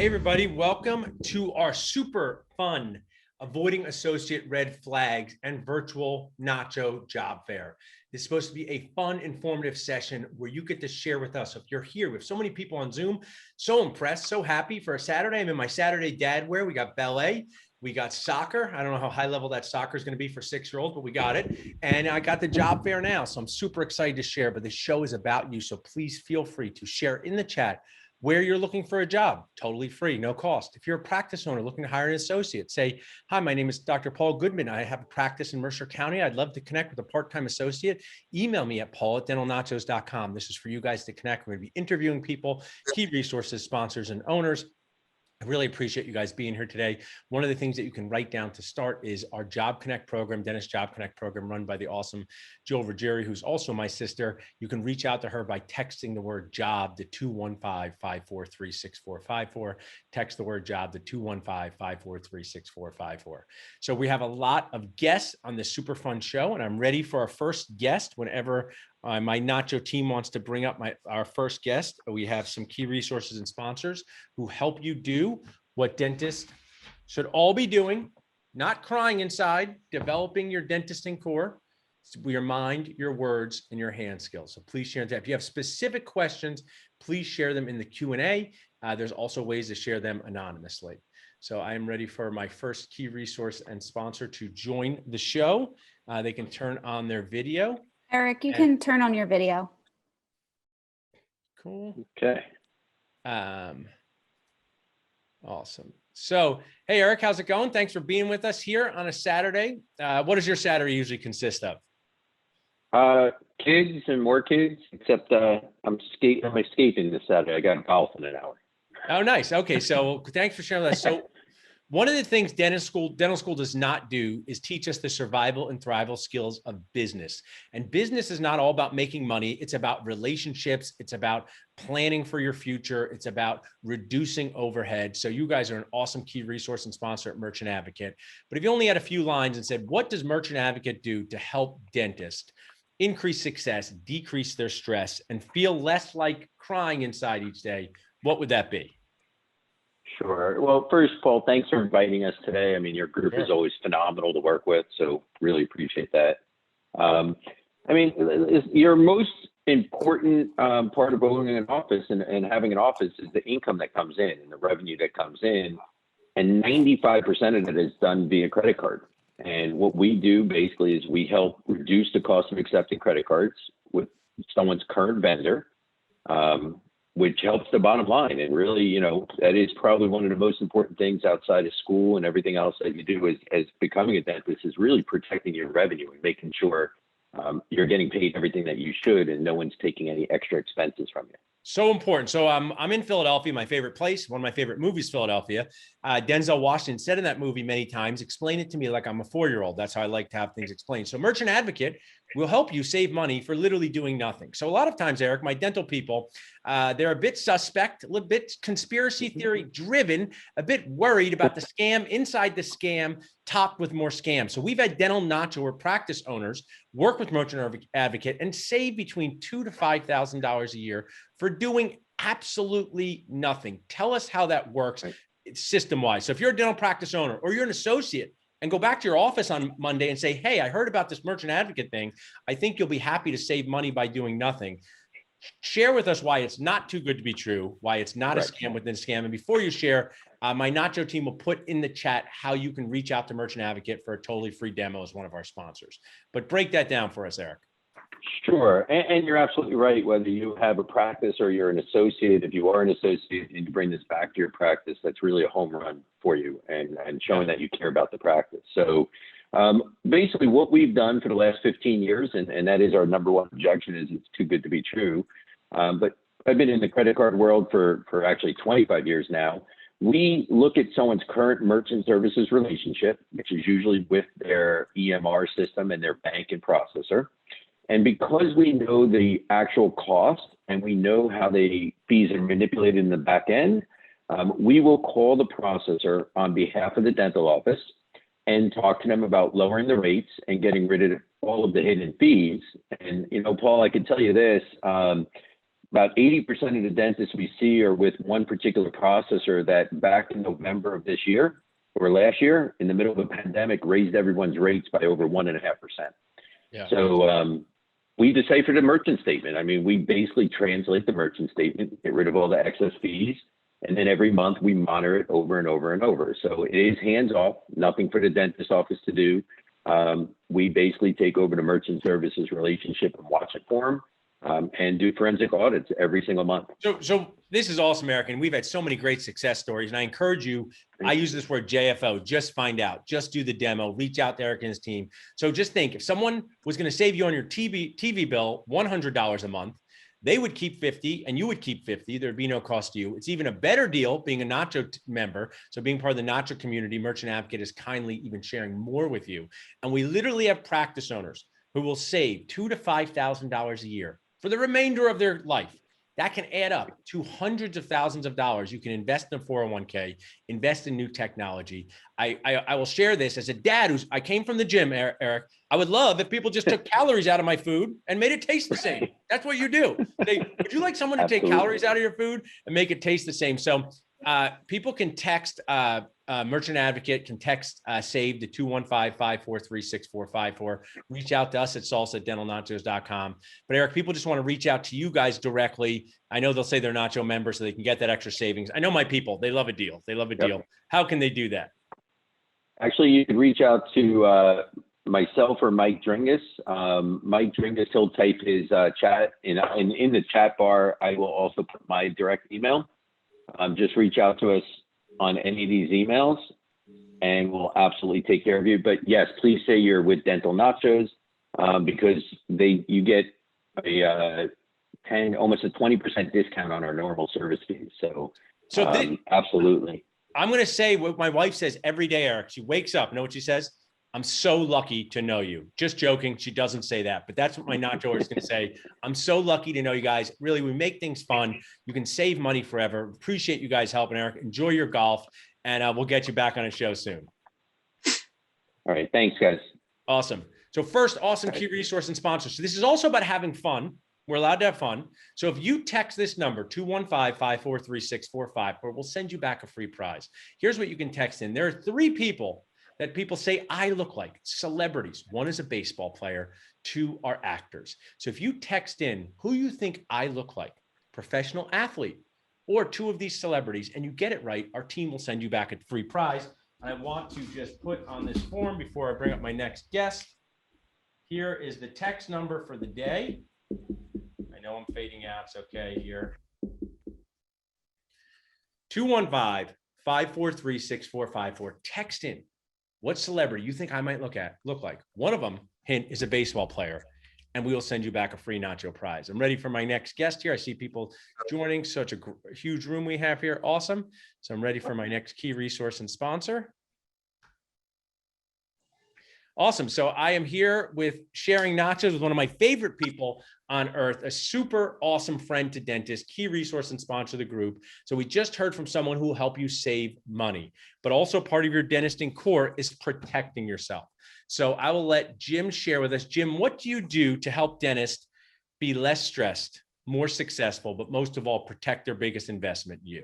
Hey everybody, welcome to our super fun Avoiding Associate Red Flags and Virtual Nacho Job Fair. This is supposed to be a fun, informative session where you get to share with us. If you're here with so many people on Zoom, so impressed, so happy for a Saturday. I'm in my Saturday dad wear. We got ballet, we got soccer. I don't know how high level that soccer is going to be for 6-year-olds, but we got it. And I got the job fair now, so I'm super excited to share. But the show is about you, so please feel free to share in the chat where you're looking for a job, totally free, no cost. If you're a practice owner looking to hire an associate, say, hi, my name is Dr. Paul Goodman. I have a practice in Mercer County. I'd love to connect with a part-time associate. Email me at paul@dentalnachos.com. This is for you guys to connect. We're going to be interviewing people, key resources, sponsors, and owners. I really appreciate you guys being here today. One of the things that you can write down to start is our Job Connect program, Dentist Job Connect program run by the awesome Jill Ruggieri, who's also my sister. You can reach out to her by texting the word job to 215-543-6454. Text the word job to 215-543-6454. So we have a lot of guests on this super fun show, and I'm ready for our first guest whenever my Nacho team wants to bring up our first guest. We have some key resources and sponsors who help you do what dentists should all be doing, not crying inside, developing your dentisting core, your mind, your words, and your hand skills. So please share that. If you have specific questions, please share them in the Q&A. There's also ways to share them anonymously. So I am ready for my first key resource and sponsor to join the show. They can turn on their video. Eric, you can turn on your video. Cool. Okay. Awesome. So, hey, Eric, how's it going? Thanks for being with us here on a Saturday. What does your Saturday usually consist of? Kids and more kids, except I'm skating this Saturday. I got golf in an hour. Oh, nice. Okay, so thanks for sharing that. So one of the things dental school does not do is teach us the survival and thrival skills of business. And business is not all about making money. It's about relationships. It's about planning for your future. It's about reducing overhead. So you guys are an awesome key resource and sponsor at Merchant Advocate. But if you only had a few lines and said, what does Merchant Advocate do to help dentists increase success, decrease their stress, and feel less like crying inside each day, what would that be? Sure. Well, first, Paul, thanks for inviting us today. I mean, your group is always phenomenal to work with, so really appreciate that. I mean, your most important part of owning an office and having an office is the income that comes in and the revenue that comes in, and 95% of it is done via credit card. And what we do basically is we help reduce the cost of accepting credit cards with someone's current vendor, which helps the bottom line. And really, you know, that is probably one of the most important things outside of school and everything else that you do as becoming a dentist is really protecting your revenue and making sure you're getting paid everything that you should and no one's taking any extra expenses from you. So important. So I'm in Philadelphia, my favorite place, one of my favorite movies, Philadelphia. Denzel Washington said in that movie many times, explain it to me like I'm a 4-year-old. That's how I like to have things explained. So Merchant Advocate will help you save money for literally doing nothing. So a lot of times, Eric, my dental people, they're a bit suspect, a little bit conspiracy theory driven, a bit worried about the scam inside the scam, topped with more scams. So we've had Dental Nacho or practice owners work with Merchant Advocate and save between $2,000 to $5,000 a year for doing absolutely nothing. Tell us how that works system-wise. So if you're a dental practice owner or you're an associate and go back to your office on Monday and say, hey, I heard about this Merchant Advocate thing. I think you'll be happy to save money by doing nothing. Share with us why it's not too good to be true, why it's not a scam within a scam. And before you share, my Nacho team will put in the chat how you can reach out to Merchant Advocate for a totally free demo as one of our sponsors. But break that down for us, Eric. Sure. And you're absolutely right. Whether you have a practice or you're an associate, if you are an associate and you bring this back to your practice, that's really a home run for you and showing that you care about the practice. So basically what we've done for the last 15 years, and that is our number one objection, is it's too good to be true. But I've been in the credit card world for actually 25 years now. We look at someone's current merchant services relationship, which is usually with their EMR system and their bank and processor. And because we know the actual cost and we know how the fees are manipulated in the back end, we will call the processor on behalf of the dental office and talk to them about lowering the rates and getting rid of all of the hidden fees. And, you know, Paul, I can tell you this, about 80% of the dentists we see are with one particular processor that back in November of this year or last year, in the middle of a pandemic, raised everyone's rates by over 1.5%. Yeah. So we decipher the merchant statement. I mean, we basically translate the merchant statement, get rid of all the excess fees, and then every month we monitor it over and over and over. So it is hands off, nothing for the dentist office to do. We basically take over the merchant services relationship and watch it for them. And do forensic audits every single month. So this is awesome, Eric, and we've had so many great success stories. And I encourage you, I use this word JFO, just find out, just do the demo, reach out to Eric and his team. So just think, if someone was going to save you on your TV bill $100 a month, they would keep 50 and you would keep 50. There'd be no cost to you. It's even a better deal being a Nacho member. So being part of the Nacho community, Merchant Advocate is kindly even sharing more with you. And we literally have practice owners who will save $2,000 to $5,000 a year for the remainder of their life. That can add up to hundreds of thousands of dollars. You can invest in a 401k, invest in new technology. I will share this as a dad I came from the gym, Eric. I would love if people just took calories out of my food and made it taste the same. That's what you do. Would you like someone to take calories out of your food and make it taste the same? So people can text Merchant Advocate, can text SAVE to 215-543-6454. Reach out to us at salsa@dentalnachos.com. But Eric, people just want to reach out to you guys directly. I know they'll say they're Nacho members so they can get that extra savings. I know my people, they love a deal. They love a deal. How can they do that? Actually, you can reach out to myself or Mike Dringus. Mike Dringus, he'll type his chat in the chat bar. I will also put my direct email. Just reach out to us on any of these emails and we'll absolutely take care of you. But yes, please say you're with Dental Nachos because you get a almost a 20% discount on our normal service fees. So absolutely. I'm going to say what my wife says every day, Eric. She wakes up, know what she says? I'm so lucky to know you. Just joking. She doesn't say that, but that's what my Nacho is going to say. I'm so lucky to know you guys. Really, we make things fun. You can save money forever. Appreciate you guys helping, Eric. Enjoy your golf, and we'll get you back on a show soon. All right. Thanks, guys. Awesome. So first, awesome key resource and sponsor. So this is also about having fun. We're allowed to have fun. So if you text this number, 215-543-6454, we'll send you back a free prize. Here's what you can text in. There are 3 people that people say I look like, celebrities. 1 is a baseball player, 2 are actors. So if you text in who you think I look like, professional athlete, or 2 of these celebrities, and you get it right, our team will send you back a free prize. And I want to just put on this form before I bring up my next guest. Here is the text number for the day. I know I'm fading out, it's okay here. 215-543-6454. Text in what celebrity you think I might look like. One of them, hint, is a baseball player, and we will send you back a free Nacho prize. I'm ready for my next guest here. I see people joining. Such a huge room we have here. Awesome. So I'm ready for my next key resource and sponsor. Awesome. So I am here with sharing Nachos with one of my favorite people on earth, a super awesome friend to dentists, key resource and sponsor of the group. So we just heard from someone who will help you save money, but also part of your dentisting core is protecting yourself. So I will let Jim share with us. Jim, what do you do to help dentists be less stressed, more successful, but most of all, protect their biggest investment, you?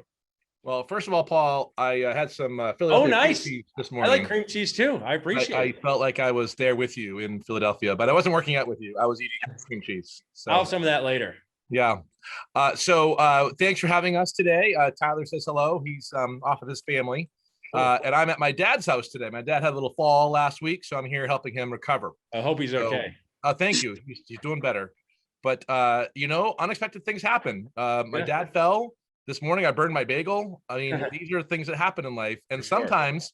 Well, first of all, Paul, I had some Philadelphia cream cheese this morning. I like cream cheese too. I appreciate it. I felt like I was there with you in Philadelphia, but I wasn't working out with you. I was eating cream cheese. So I'll have some of that later. Yeah. So thanks for having us today. Tyler says hello. He's off with his family. And I'm at my dad's house today. My dad had a little fall last week, so I'm here helping him recover. I hope he's okay. Thank you. He's doing better. But, unexpected things happen. My dad fell. This morning, I burned my bagel. I mean, these are things that happen in life. And sometimes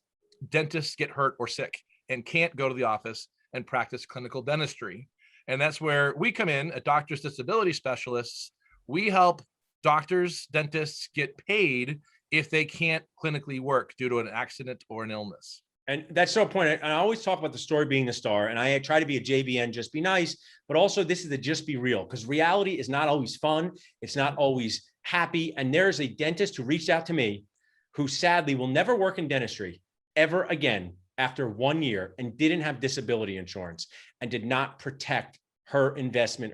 dentists get hurt or sick and can't go to the office and practice clinical dentistry. And that's where we come in at Doctors Disability Specialists. We help doctors, dentists get paid if they can't clinically work due to an accident or an illness. And that's so important. And I always talk about the story being the star. And I try to be a JBN, just be nice, but also this is the just be real, because reality is not always fun. It's not always happy. And there's a dentist who reached out to me who sadly will never work in dentistry ever again after 1 year and didn't have disability insurance and did not protect her investment,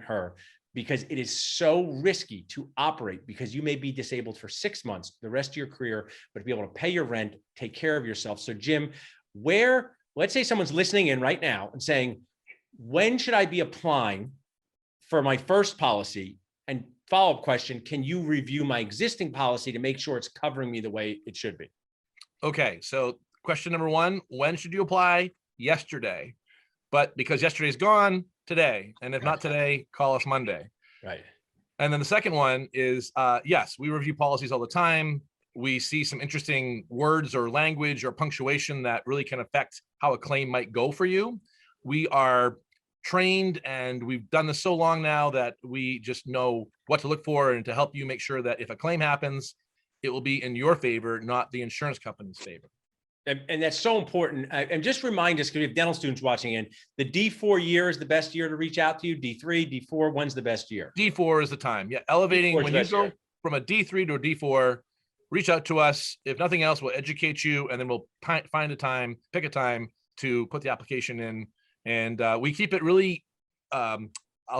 because it is so risky to operate, because you may be disabled for 6 months, the rest of your career, but to be able to pay your rent, take care of yourself. So Jim, let's say someone's listening in right now and saying, when should I be applying for my first policy? And follow-up question, can you review my existing policy to make sure it's covering me the way it should be? Okay, so question number one, when should you apply? Yesterday. But because yesterday's gone, today. And if not today, call us Monday. Right. And then the second one is, yes, we review policies all the time. We see some interesting words or language or punctuation that really can affect how a claim might go for you. We are trained and we've done this so long now that we just know what to look for and to help you make sure that if a claim happens, it will be in your favor, not the insurance company's favor. And that's so important. And just remind us, because we have dental students watching in, the D4 year is the best year to reach out to you. D3, D4, when's the best year? D4 is the time. Yeah, elevating. When you go from a D3 to a D4, reach out to us. If nothing else, we'll educate you, and then we'll find a time, pick a time to put the application in. And we keep it really, I'll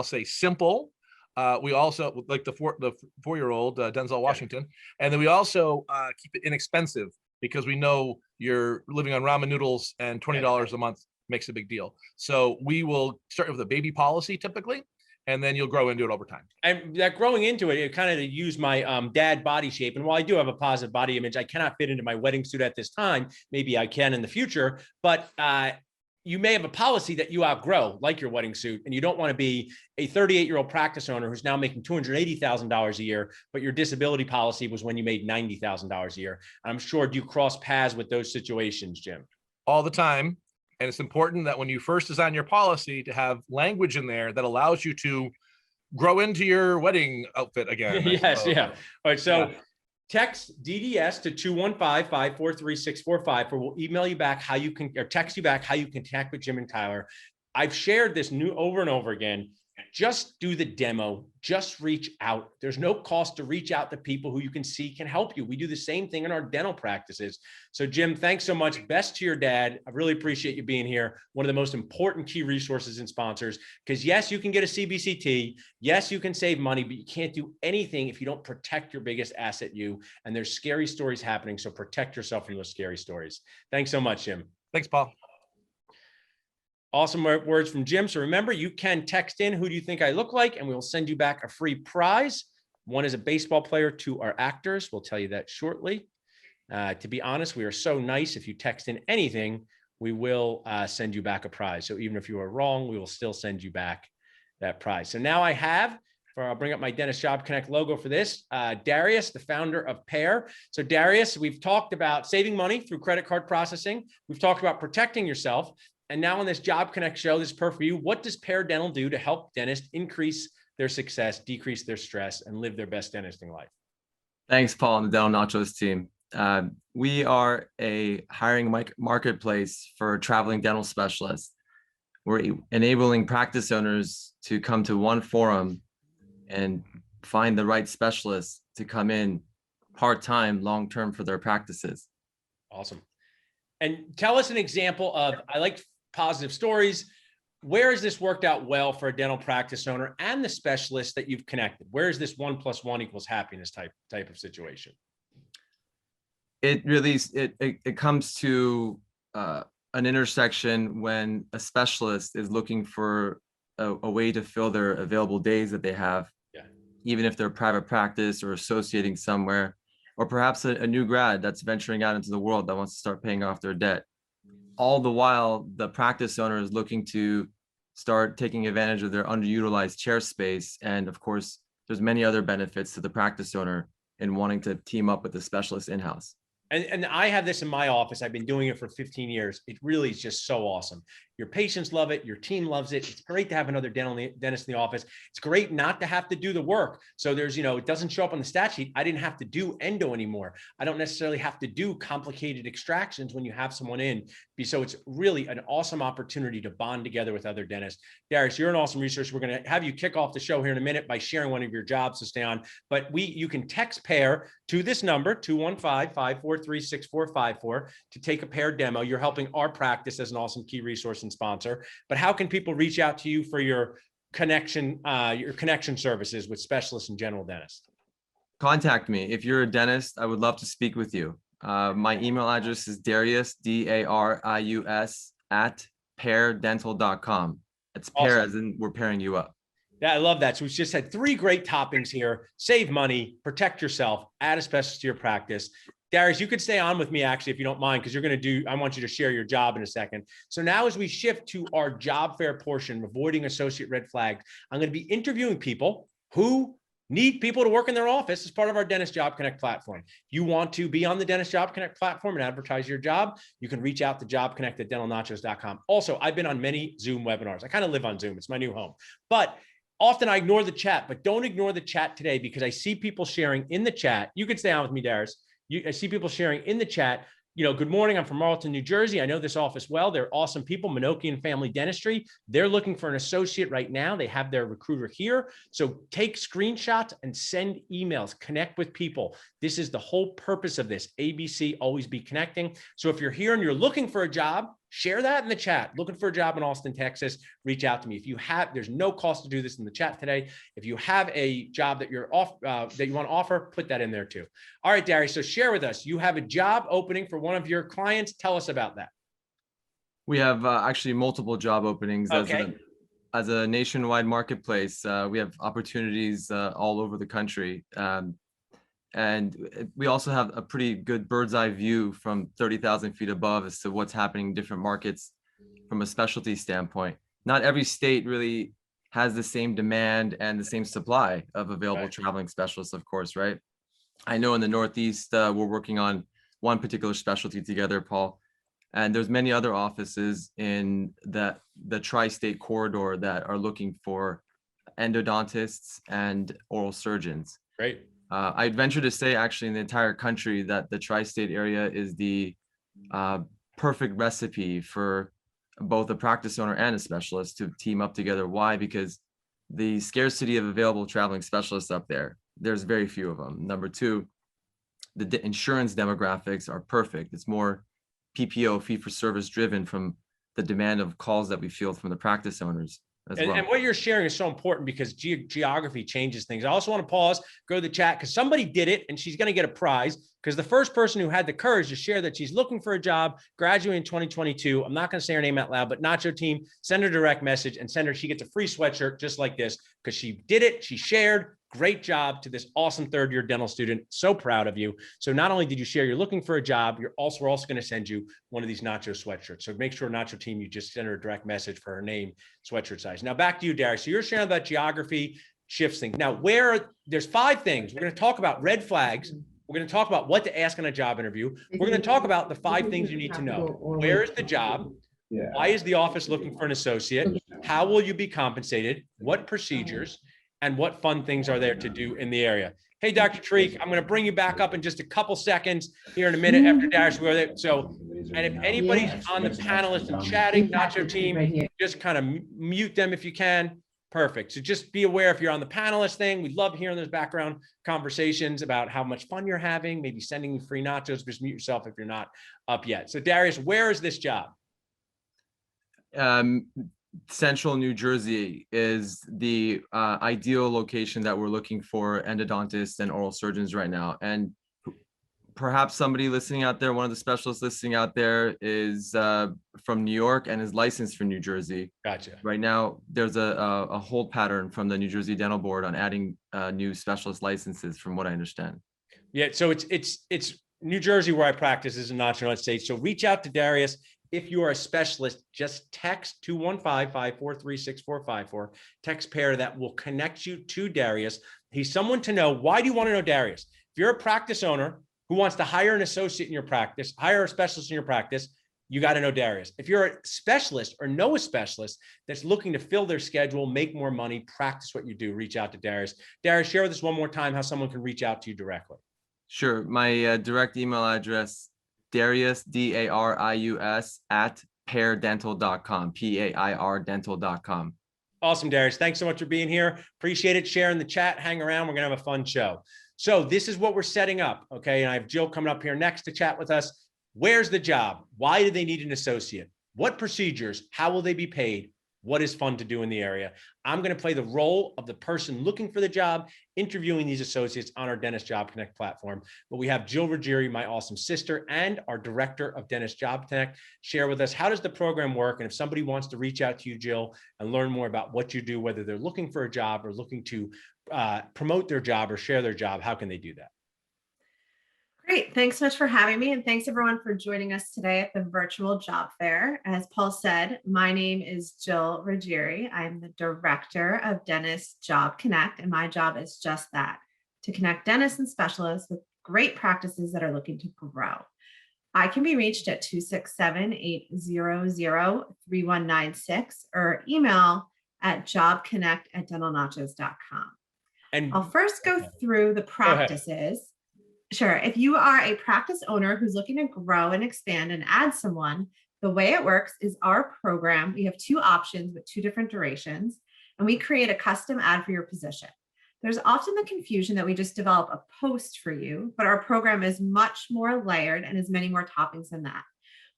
say, simple. We also, like the four-year-old Denzel Washington, and then we also keep it inexpensive, because we know you're living on ramen noodles and $20 a month makes a big deal. So we will start with a baby policy typically, and then you'll grow into it over time. And that growing into it, it kind of use my dad body shape. And while I do have a positive body image, I cannot fit into my wedding suit at this time. Maybe I can in the future, but you may have a policy that you outgrow, like your wedding suit, and you don't want to be a 38-year-old practice owner who's now making $280,000 a year, but your disability policy was when you made $90,000 a year. And I'm sure, do you cross paths with those situations, Jim? All the time. And it's important that when you first design your policy to have language in there that allows you to grow into your wedding outfit again. Yes, yeah. All right, so text DDS to 215-543-6454. We'll email you back how you can, or text you back how you can connect with Jim and Tyler. I've shared this over and over again. Just do the demo. Just reach out. There's no cost to reach out to people who you can see can help you. We do the same thing in our dental practices. So Jim, thanks so much. Best to your dad. I really appreciate you being here. One of the most important key resources and sponsors, because yes, you can get a CBCT. Yes, you can save money, but you can't do anything if you don't protect your biggest asset, you. And there's scary stories happening. So protect yourself from those scary stories. Thanks so much, Jim. Thanks, Paul. Awesome words from Jim. So remember, you can text in, who do you think I look like? And we will send you back a free prize. One is a baseball player, two are actors. We'll tell you that shortly. To be honest, we are so nice. If you text in anything, we will send you back a prize. So even if you are wrong, we will still send you back that prize. So now I'll bring up my Dentist Job Connect logo for this. Darius, the founder of Pair. So Darius, we've talked about saving money through credit card processing. We've talked about protecting yourself. And now on this Job Connect show, this is perfect for you. What does Pair Dental do to help dentists increase their success, decrease their stress, and live their best dentisting life? Thanks, Paul and the Dental Nachos team. We are a hiring marketplace for traveling dental specialists. We're enabling practice owners to come to one forum and find the right specialist to come in part-time, long-term for their practices. Awesome. And tell us an example of, I like positive stories. Where has this worked out well for a dental practice owner and the specialist that you've connected? Where is this 1 + 1 = happiness type of situation? It really, it comes to an intersection when a specialist is looking for a way to fill their available days that they have, even if they're private practice or associating somewhere, or perhaps a new grad that's venturing out into the world that wants to start paying off their debt. All the while, the practice owner is looking to start taking advantage of their underutilized chair space. And of course, there's many other benefits to the practice owner in wanting to team up with a specialist in-house. And I have this in my office. I've been doing it for 15 years. It really is just so awesome. Your patients love it. Your team loves it. It's great to have another dentist in the office. It's great not to have to do the work. So there's, it doesn't show up on the stat sheet. I didn't have to do endo anymore. I don't necessarily have to do complicated extractions when you have someone in. So it's really an awesome opportunity to bond together with other dentists. Darius, you're an awesome researcher. We're going to have you kick off the show here in a minute by sharing one of your jobs to stay on. But you can text Pair to this number, 215-543-6454, to take a Pair demo. You're helping our practice as an awesome key resource and sponsor. But how can people reach out to you for your your connection services with specialists and general dentists? Contact me. If you're a dentist, I would love to speak with you. My email address is Darius, Darius, at pairdental.com. It's pair Awesome. as in we're pairing you up. Yeah, I love that. So we've just had 3 great toppings here. Save money, protect yourself, add a specialist to your practice. Darius, you could stay on with me actually, if you don't mind, because I want you to share your job in a second. So now as we shift to our job fair portion, avoiding associate red flags, I'm going to be interviewing people who need people to work in their office as part of our Dentist Job Connect platform. If you want to be on the Dentist Job Connect platform and advertise your job, you can reach out to jobconnect@dentalnachos.com. Also, I've been on many Zoom webinars. I kind of live on Zoom. It's my new home. But often I ignore the chat, but don't ignore the chat today because I see people sharing in the chat. You can stay on with me, Darius. I see people sharing in the chat. Good morning. I'm from Marlton, New Jersey. I know this office well. They're awesome people, Minokian Family Dentistry. They're looking for an associate right now. They have their recruiter here. So take screenshots and send emails, connect with people. This is the whole purpose of this. ABC, always be connecting. So if you're here and you're looking for a job, share that in the chat. Looking for a job in Austin, Texas, reach out to me. If you have, there's no cost to do this in the chat today. If you have a job that you're off, that you want to offer, put that in there too. All right, Darius, so share with us. You have a job opening for one of your clients. Tell us about that. We have actually multiple job openings. Okay. As a nationwide marketplace. We have opportunities all over the country. And we also have a pretty good bird's eye view from 30,000 feet above as to what's happening in different markets from a specialty standpoint. Not every state really has the same demand and the same supply of available traveling specialists, of course, right? I know in the Northeast, we're working on one particular specialty together, Paul, and there's many other offices in the tri-state corridor that are looking for endodontists and oral surgeons. Great. I'd venture to say actually in the entire country that the tri-state area is the perfect recipe for both a practice owner and a specialist to team up together. Why? Because the scarcity of available traveling specialists up there, there's very few of them. Number 2, the insurance demographics are perfect. It's more PPO, fee for service driven from the demand of calls that we field from the practice owners. And what you're sharing is so important because geography changes things. I also want to pause, go to the chat because somebody did it and she's going to get a prize because the first person who had the courage to share that she's looking for a job, graduating in 2022. I'm not going to say her name out loud, but Nacho team, send her a direct message and send her. She gets a free sweatshirt just like this because she did it. She shared. Great job to this awesome third-year dental student. So proud of you. So not only did you share you're looking for a job, we're also going to send you one of these Nacho sweatshirts. So make sure, Nacho team, you just send her a direct message for her name, sweatshirt size. Now back to you, Darius. So you're sharing about geography shifts things. Now there's 5 things. We're going to talk about red flags. We're going to talk about what to ask in a job interview. We're going to talk about the 5 things you need to know. Where is the job? Why is the office looking for an associate? How will you be compensated? What procedures? And what fun things are there to do in the area? Hey, Dr. Treek, I'm going to bring you back up in just a couple seconds here in a minute after Darius. So, and if anybody's on the panelists and chatting, Nacho team, just kind of mute them if you can. Perfect. So just be aware if you're on the panelist thing, we'd love hearing those background conversations about how much fun you're having, maybe sending you free nachos. Just mute yourself if you're not up yet. So Darius, where is this job? Central New Jersey is the ideal location that we're looking for endodontists and oral surgeons right now. And perhaps somebody listening out there, one of the specialists listening out there is from New York and is licensed for New Jersey. Gotcha. Right now, there's a hold pattern from the New Jersey Dental Board on adding new specialist licenses, from what I understand. Yeah, so it's New Jersey where I practice is in the United States. So reach out to Darius. If you are a specialist, just text 215-543-6454. Text pair that will connect you to Darius. He's someone to know. Why do you want to know Darius? If you're a practice owner who wants to hire an associate in your practice, hire a specialist in your practice, you got to know Darius. If you're a specialist or know a specialist that's looking to fill their schedule, make more money, practice what you do, reach out to Darius. Darius, share with us one more time how someone can reach out to you directly. Sure. My direct email address, Darius, Darius, at pairdental.com, PAIR dental.com. Awesome, Darius. Thanks so much for being here. Appreciate it. Share in the chat. Hang around. We're going to have a fun show. So this is what we're setting up. Okay. And I have Jill coming up here next to chat with us. Where's the job? Why do they need an associate? What procedures? How will they be paid? what is fun to do in the area. I'm going to play the role of the person looking for the job, interviewing these associates on our Dentist Job Connect platform. But we have Jill Ruggieri, my awesome sister, and our director of Dentist Job Connect, share with us how does the program work. And if somebody wants to reach out to you, Jill, and learn more about what you do, whether they're looking for a job or looking to promote their job or share their job, how can they do that? Great. Thanks so much for having me. And thanks everyone for joining us today at the virtual job fair. As Paul said, my name is Jill Ruggieri. I'm the director of Dentist Job Connect, and my job is just that, to connect dentists and specialists with great practices that are looking to grow. I can be reached at 267-800-3196 or email at jobconnect@dentalnachos.com. And I'll first go through the practices. Sure. If you are a practice owner who's looking to grow and expand and add someone, the way it works is our program. We have two options with two different durations, and we create a custom ad for your position. There's often the confusion that we just develop a post for you, but our program is much more layered and has many more toppings than that.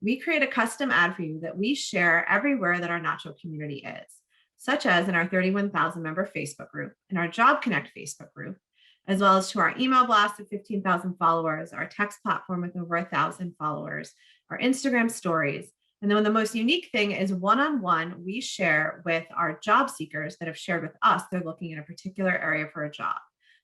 We create a custom ad for you that we share everywhere that our Nacho community is, such as in our 31,000 member Facebook group, in our Job Connect Facebook group, as well as to our email blast of 15,000 followers, our text platform with over 1,000 followers, our Instagram stories. And then the most unique thing is one-on-one, we share with our job seekers that have shared with us they're looking in a particular area for a job.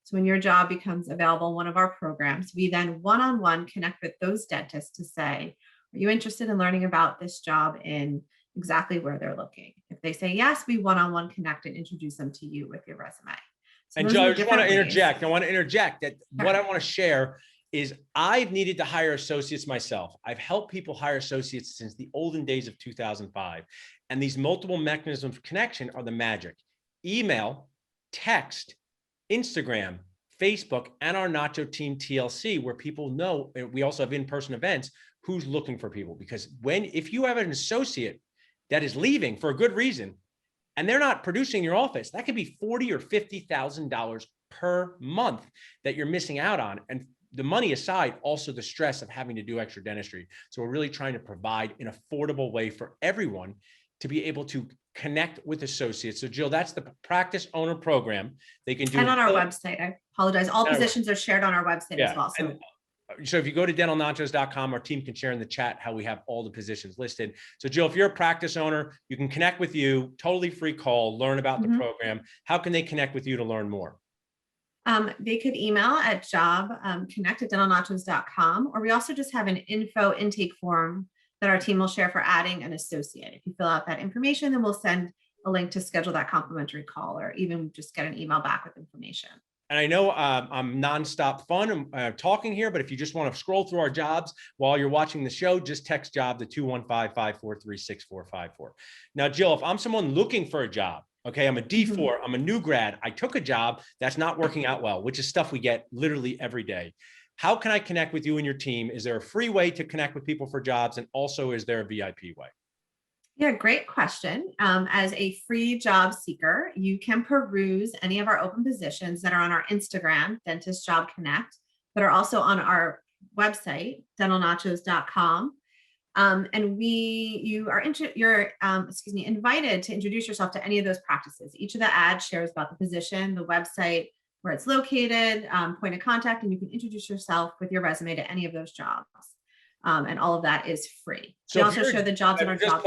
So when your job becomes available in one of our programs, we then one-on-one connect with those dentists to say, are you interested in learning about this job in exactly where they're looking? If they say yes, we one-on-one connect and introduce them to you with your resume. So and Joe, I just want to interject. I want to interject that what I want to share is I've needed to hire associates myself. I've helped people hire associates since the olden days of 2005. And these multiple mechanisms of connection are the magic. Email, text, Instagram, Facebook, and our Nacho Team TLC, where people know, and we also have in-person events, who's looking for people. Because if you have an associate that is leaving for a good reason, and they're not producing in your office, that could be $40,000 or $50,000 per month that you're missing out on. And the money aside, also the stress of having to do extra dentistry. So we're really trying to provide an affordable way for everyone to be able to connect with associates. So Jill, that's the practice owner program. They can do and on our website. I apologize. All positions are shared on our website as well. So if you go to dentalnachos.com, our team can share in the chat how we have all the positions listed. So Jill, if you're a practice owner, you can connect with you, totally free call, learn about the program. How can they connect with you to learn more? They could email at jobconnect@dentalnachos.com, or we also just have an info intake form that our team will share for adding an associate. If you fill out that information, then we'll send a link to schedule that complimentary call, or even just get an email back with information. And I know I'm nonstop fun talking here, but if you just want to scroll through our jobs while you're watching the show, just text job to 215-543-6454. Now, Jill, if I'm someone looking for a job, okay, I'm a D4, I'm a new grad, I took a job that's not working out well, which is stuff we get literally every day. How can I connect with you and your team? Is there a free way to connect with people for jobs? And also, is there a VIP way? Yeah, great question. As a free job seeker, you can peruse any of our open positions that are on our Instagram, Dentist Job Connect, that are also on our website, dentalnachos.com. And you're invited to introduce yourself to any of those practices. Each of the ads shares about the position, the website, where it's located, point of contact, and you can introduce yourself with your resume to any of those jobs. And all of that is free. So we also share the jobs in our job.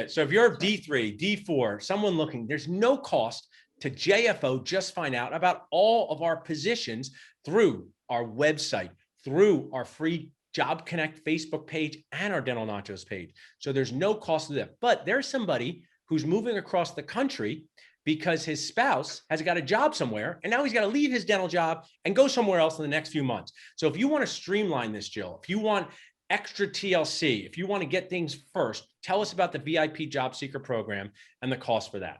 So if you're D3, D4, someone looking, there's no cost to JFO. Just find out about all of our positions through our website, through our free Job Connect Facebook page and our Dental Nachos page. So there's no cost to that. But there's somebody who's moving across the country because his spouse has got a job somewhere, and now he's got to leave his dental job and go somewhere else in the next few months. So if you want to streamline this, Jill, if you want extra TLC, if you want to get things first, tell us about the VIP Job Seeker program and the cost for that.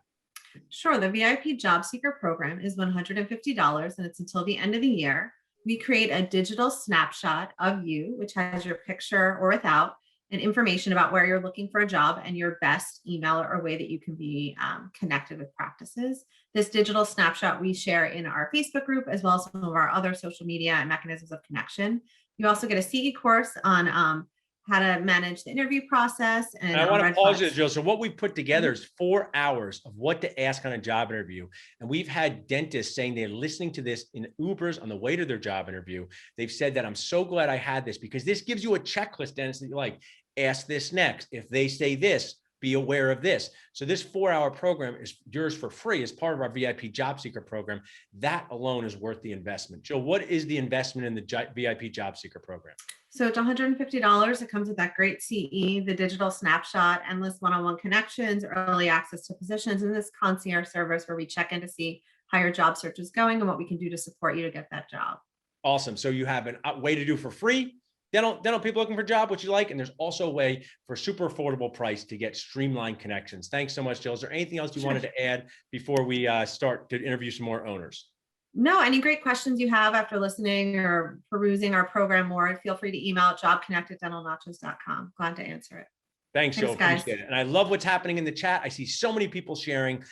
Sure. The VIP Job Seeker program is $150, and it's until the end of the year. We create a digital snapshot of you, which has your picture or without, and information about where you're looking for a job and your best email or way that you can be connected with practices. This digital snapshot we share in our Facebook group, as well as some of our other social media and mechanisms of connection. You also get a CE course on how to manage the interview process. And I our want to red pause flags. it, Jill. So what we put together is 4 hours of what to ask on a job interview. And we've had dentists saying they're listening to this in Ubers on the way to their job interview. They've said that I'm so glad I had this because this gives you a checklist, dentist, that you're like, ask this next. If they say this, be aware of this. So this 4-hour program is yours for free as part of our VIP Job Seeker program. That alone is worth the investment. Jill, what is the investment in the VIP Job Seeker program? So it's $150. It comes with that great CE, the digital snapshot, endless one-on-one connections, early access to positions, and this concierge service where we check in to see how your job search is going and what we can do to support you to get that job. Awesome. So you have a way to do for free. Dental people looking for a job, what you like. And there's also a way for super affordable price to get streamlined connections. Thanks so much, Jill. Is there anything else you wanted to add before we start to interview some more owners? No, any great questions you have after listening or perusing our program more, feel free to email at jobconnect@dentalnachos.com. Glad to answer it. Thanks, Jill. Guys. Appreciate it. And I love what's happening in the chat. I see so many people sharing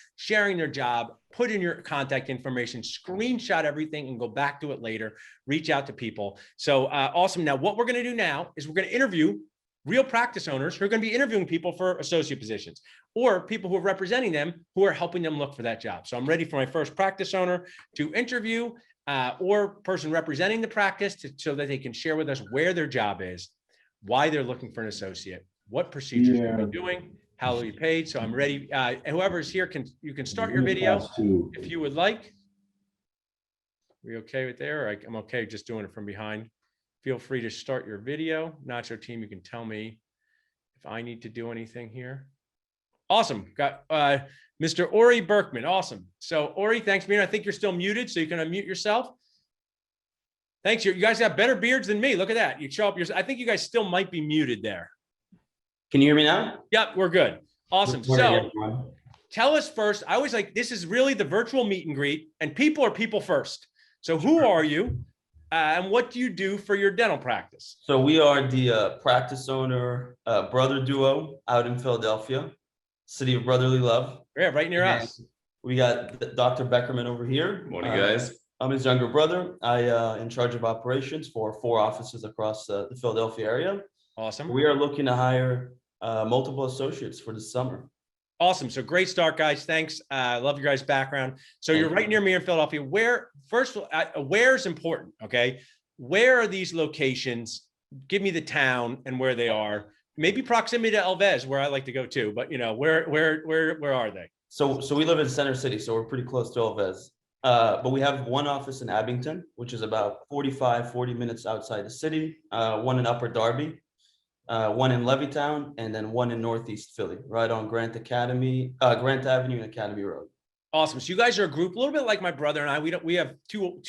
their job, put in your contact information, screenshot everything and go back to it later, reach out to people. So awesome. Now, what we're going to do now is we're going to interview real practice owners who are going to be interviewing people for associate positions or people who are representing them who are helping them look for that job. So I'm ready for my first practice owner to interview or person representing the practice so that they can share with us where their job is, why they're looking for an associate, what procedures they're doing, how they'll be paid. So I'm ready. And whoever's here you can start your video if you would like. We okay with there? Or I'm okay just doing it from behind. Feel free to start your video. Nacho team, you can tell me if I need to do anything here. Awesome. Got Mr. Ori Berkman. Awesome. So Ori, thanks for being here. I think you're still muted, so you can unmute yourself. Thanks. You guys have better beards than me. Look at that. You show up. I think you guys still might be muted there. Can you hear me now? Yep, we're good. Awesome. Good morning, So everyone. tell us first, I always like, this is really the virtual meet and greet, and people are people first. So who are you and what do you do for your dental practice? So we are the practice owner brother duo out in Philadelphia, city of brotherly love. Yeah, right near us. We got Dr. Beckerman over here. Morning, guys. I'm his younger brother. I in charge of operations for 4 offices across the Philadelphia area. Awesome. We are looking to hire multiple associates for the summer. Awesome. So great start, guys. Thanks. I love your guys' background. So you're right near me in Philadelphia. Where is important? Okay. Where are these locations? Give me the town and where they are. Maybe proximity to Elvez, where I like to go too. But you know, where are they? So we live in Center City, so we're pretty close to Elvez. But we have one office in Abington, which is about 40 minutes outside the city. One in Upper Darby. One in Levittown, and then one in Northeast Philly, right on Grant Avenue and Academy Road. Awesome. So you guys are a group, a little bit like my brother and I. We have two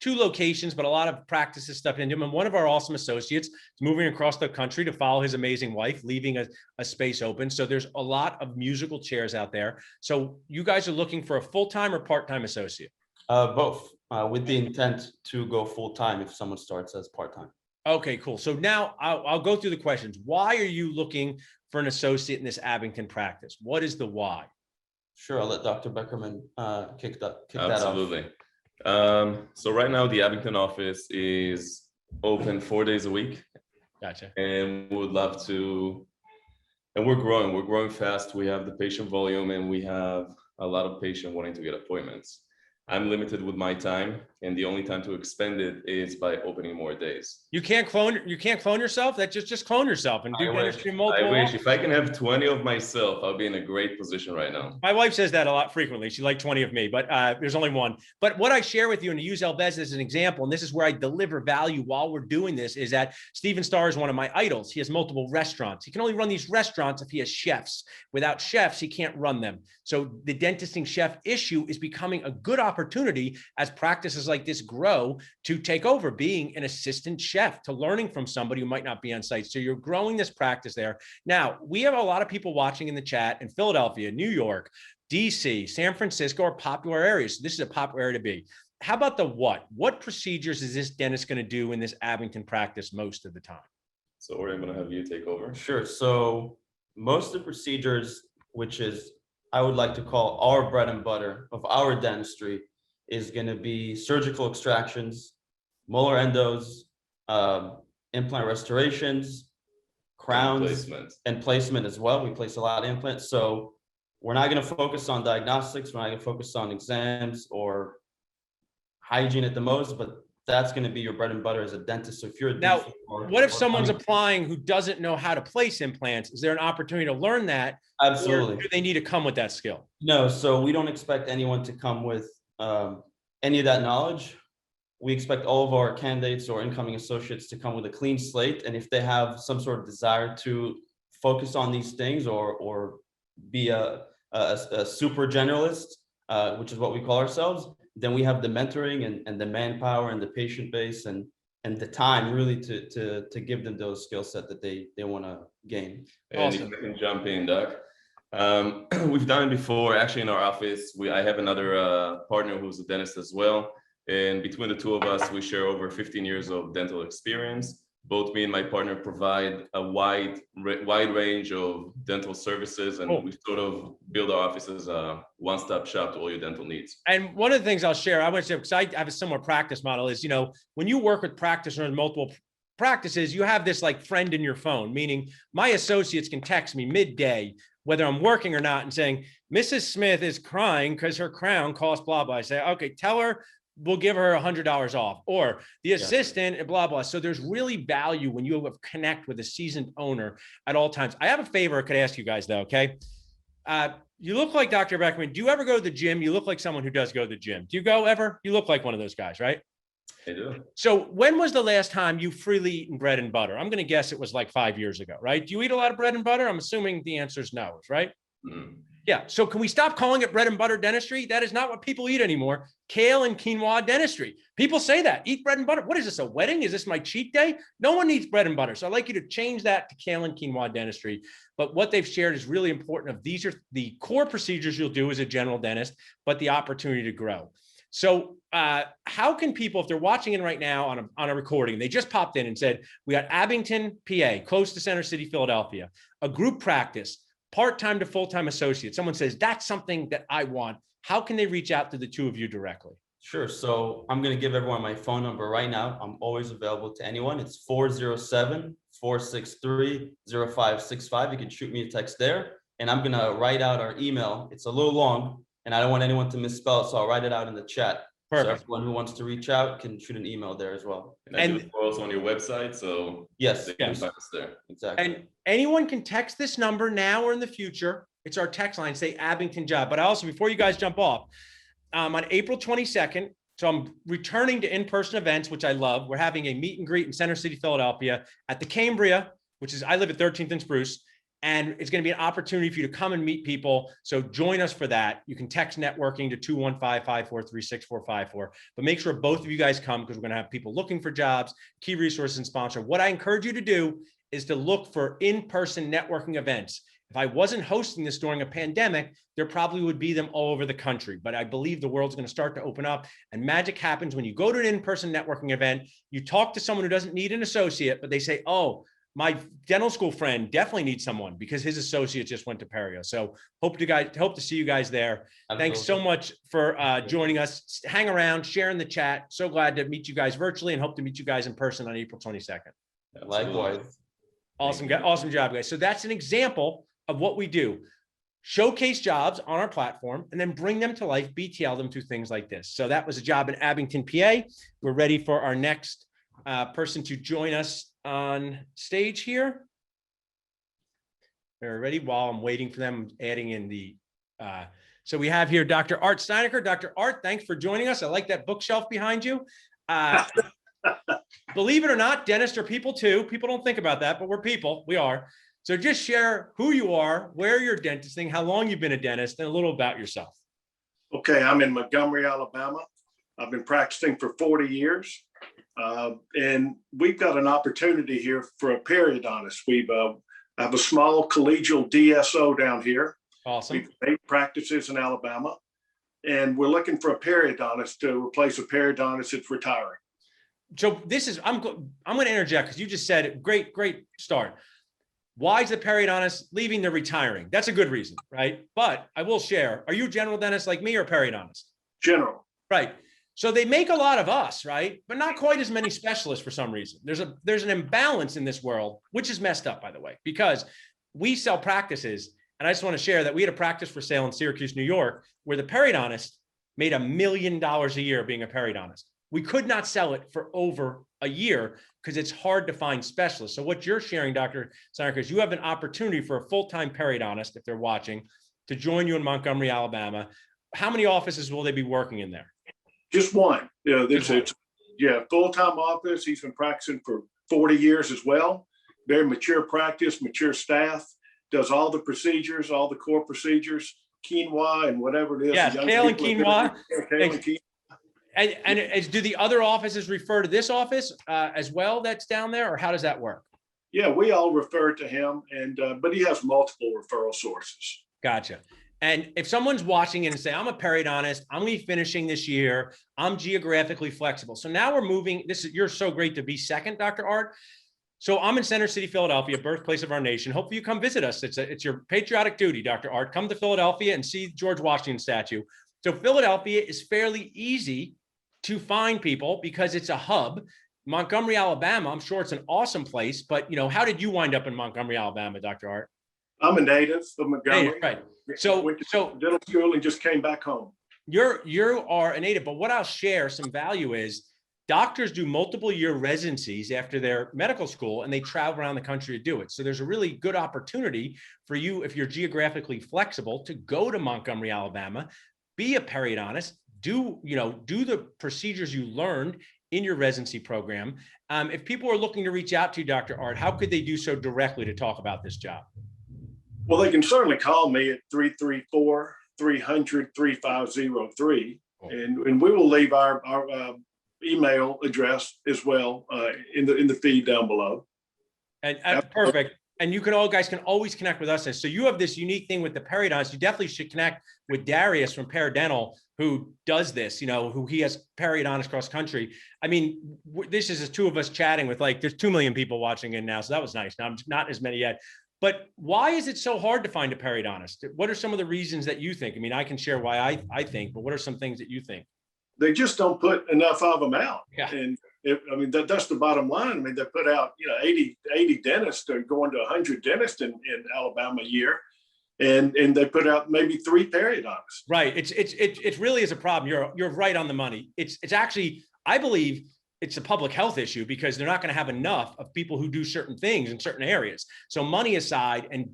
locations, but a lot of practices stuff into them. And one of our awesome associates is moving across the country to follow his amazing wife, leaving a space open. So there's a lot of musical chairs out there. So you guys are looking for a full-time or part-time associate? Both, with the intent to go full-time if someone starts as part-time. Okay, cool. So now I'll go through the questions. Why are you looking for an associate in this Abington practice? What is the why? Sure, I'll let Dr. Beckerman kick that off. Absolutely. So right now the Abington office is open 4 days a week. Gotcha. And we would love to, and we're growing fast. We have the patient volume and we have a lot of patients wanting to get appointments. I'm limited with my time, and the only time to expend it is by opening more days. You can't clone yourself? That just clone yourself and do dentistry multiple. I wish. If I can have 20 of myself, I'll be in a great position right now. My wife says that a lot frequently. She'd like 20 of me, but there's only one. But what I share with you, and to use Elvez as an example, and this is where I deliver value while we're doing this, is that Steven Starr is one of my idols. He has multiple restaurants. He can only run these restaurants if he has chefs. Without chefs, he can't run them. So the dentisting chef issue is becoming a good opportunity as practices like this grow to take over being an assistant chef, to learning from somebody who might not be on site. So you're growing this practice there. Now, we have a lot of people watching in the chat in Philadelphia, New York, DC, San Francisco are popular areas. So this is a popular area to be. How about the what? What procedures is this dentist going to do in this Abington practice most of the time? So Ori, I'm going to have you take over. Sure. So most of the procedures, which is I would like to call our bread and butter of our dentistry, is going to be surgical extractions, molar endos, implant restorations, crowns, placement. and placement as well. We place a lot of implants. So we're not going to focus on diagnostics. We're not going to focus on exams or hygiene at the most, but that's going to be your bread and butter as a dentist. So if you're a Now, dentist what if someone's applying who doesn't know how to place implants? Is there an opportunity to learn that? Absolutely. Or do they need to come with that skill? No, so we don't expect anyone to come with any of that knowledge. We expect all of our candidates or incoming associates to come with a clean slate. And if they have some sort of desire to focus on these things or be a super generalist, which is what we call ourselves, then we have the mentoring and the manpower and the patient base and the time really to give them those skill set that they want to gain. And Awesome. if I can jump in, Doc. We've done it before, actually in our office. I have another partner who's a dentist as well. And between the two of us, we share over 15 years of dental experience. Both me and my partner provide a wide range of dental services, and we sort of build our office as a one-stop shop to all your dental needs. And one of the things I'll share, I want to say, because I have a similar practice model, is, when you work with practitioners in multiple practices, you have this like friend in your phone, meaning my associates can text me midday, whether I'm working or not, and saying, Mrs. Smith is crying because her crown costs blah, blah. I say, okay, tell her we'll give her $100 off, or the assistant and blah, blah. So there's really value when you connect with a seasoned owner at all times. I have a favor I could ask you guys though, okay? You look like Dr. Beckman. Do you ever go to the gym? You look like someone who does go to the gym. Do you go ever? You look like one of those guys, right? I do. So when was the last time you freely eaten bread and butter? I'm going to guess it was like 5 years ago, right? Do you eat a lot of bread and butter? I'm assuming the answer is no, right? Mm. Yeah. So can we stop calling it bread and butter dentistry? That is not what people eat anymore. Kale and quinoa dentistry. People say that. Eat bread and butter. What is this, a wedding? Is this my cheat day? No one eats bread and butter. So I'd like you to change that to kale and quinoa dentistry. But what they've shared is really important. These are the core procedures you'll do as a general dentist, but the opportunity to grow. So how can people, if they're watching in right now on a recording, they just popped in and said, we got Abington, PA, close to Center City, Philadelphia, a group practice, part-time to full-time associate. Someone says, that's something that I want. How can they reach out to the two of you directly? Sure. So I'm going to give everyone my phone number right now. I'm always available to anyone. It's 407-463-0565. You can shoot me a text there, and I'm going to write out our email. It's a little long, and I don't want anyone to misspell it, so I'll write it out in the chat. Perfect. So everyone who wants to reach out can shoot an email there as well. And I do it also on your website, so yes, they can find us there. Exactly. And anyone can text this number now or in the future. It's our text line, say Abington Job. But I also, before you guys jump off, on April 22nd, so I'm returning to in-person events, which I love. We're having a meet and greet in Center City, Philadelphia at the Cambria, which is, I live at 13th and Spruce. And it's going to be an opportunity for you to come and meet people. So join us for that. You can text networking to 215-543-6454. But make sure both of you guys come, because we're going to have people looking for jobs, key resources, and sponsor. What I encourage you to do is to look for in-person networking events. If I wasn't hosting this during a pandemic, there probably would be them all over the country. But I believe the world's going to start to open up, and magic happens when you go to an in-person networking event. You talk to someone who doesn't need an associate, but they say, oh, my dental school friend definitely needs someone because his associate just went to Perio. So hope to see you guys there. Absolutely. Thanks so much for joining us. Hang around, share in the chat. So glad to meet you guys virtually, and hope to meet you guys in person on April 22nd. Likewise. Awesome job, guys. So that's an example of what we do. Showcase jobs on our platform and then bring them to life, BTL them through things like this. So that was a job in Abington, PA. We're ready for our next person to join us on stage here. They're ready. While I'm waiting for them, adding in the, so we have here Dr. Art Steineker. Dr. Art, thanks for joining us. I like that bookshelf behind you. Believe it or not, dentists are people too. People don't think about that, but we're people. We are. So just share who you are, where you're dentisting, how long you've been a dentist, and a little about yourself. Okay, I'm in Montgomery, Alabama. I've been practicing for 40 years. And we've got an opportunity here for a periodontist. We have a small collegial DSO down here. Awesome. We've 8 practices in Alabama, and we're looking for a periodontist to replace a periodontist that's retiring. So this is, I'm going to interject because you just said it. Great start. Why is the periodontist leaving? They're retiring. That's a good reason, right? But I will share, are you a general dentist like me or periodontist? General. Right. So they make a lot of us, right? But not quite as many specialists for some reason. There's an imbalance in this world, which is messed up, by the way, because we sell practices. And I just want to share that we had a practice for sale in Syracuse, New York, where the periodontist made $1 million a year being a periodontist. We could not sell it for over a year because it's hard to find specialists. So what you're sharing, Dr. Steineker, is you have an opportunity for a full-time periodontist, if they're watching, to join you in Montgomery, Alabama. How many offices will they be working in there? Just one. It's full-time office. He's been practicing for 40 years as well. Very mature practice, mature staff, does all the procedures, all the core procedures, quinoa and whatever it is. Yes, kale and quinoa. Kale and quinoa. And do the other offices refer to this office as well that's down there, or how does that work? Yeah, we all refer to him, but he has multiple referral sources. Gotcha. And if someone's watching and say, I'm a periodontist, I'm going to be finishing this year, I'm geographically flexible. So now we're moving. You're so great to be second, Dr. Art. So I'm in Center City, Philadelphia, birthplace of our nation. Hopefully you come visit us. It's your patriotic duty, Dr. Art. Come to Philadelphia and see George Washington statue. So Philadelphia is fairly easy to find people because it's a hub. Montgomery, Alabama, I'm sure it's an awesome place, but how did you wind up in Montgomery, Alabama, Dr. Art? I'm a native of Montgomery. Right. So went to dental school and just came back home. You are a native, but what I'll share some value is doctors do multiple year residencies after their medical school and they travel around the country to do it. So there's a really good opportunity for you, if you're geographically flexible, to go to Montgomery, Alabama, be a periodontist, do the procedures you learned in your residency program. If people are looking to reach out to you, Dr. Art, how could they do so directly to talk about this job? Well, they can certainly call me at 334-300-3503. And we will leave our email address as well in the feed down below. And perfect. And you guys can always connect with us. So you have this unique thing with the periodontist. You definitely should connect with Darius from Peridental, who does this, who he has periodontist cross country. I mean, this is the two of us chatting with there's 2 million people watching in now. So that was nice. Now, not as many yet. But why is it so hard to find a periodontist? What are some of the reasons that you think? I mean, I can share why I think, but what are some things that you think? They just don't put enough of them out. Yeah. And that's the bottom line. I mean, they put out, 80 dentists are going to 100 dentists in Alabama a year. And they put out maybe 3 periodontists. Right. It really is a problem. You're right on the money. It's actually, I believe, it's a public health issue because they're not going to have enough of people who do certain things in certain areas. So money aside and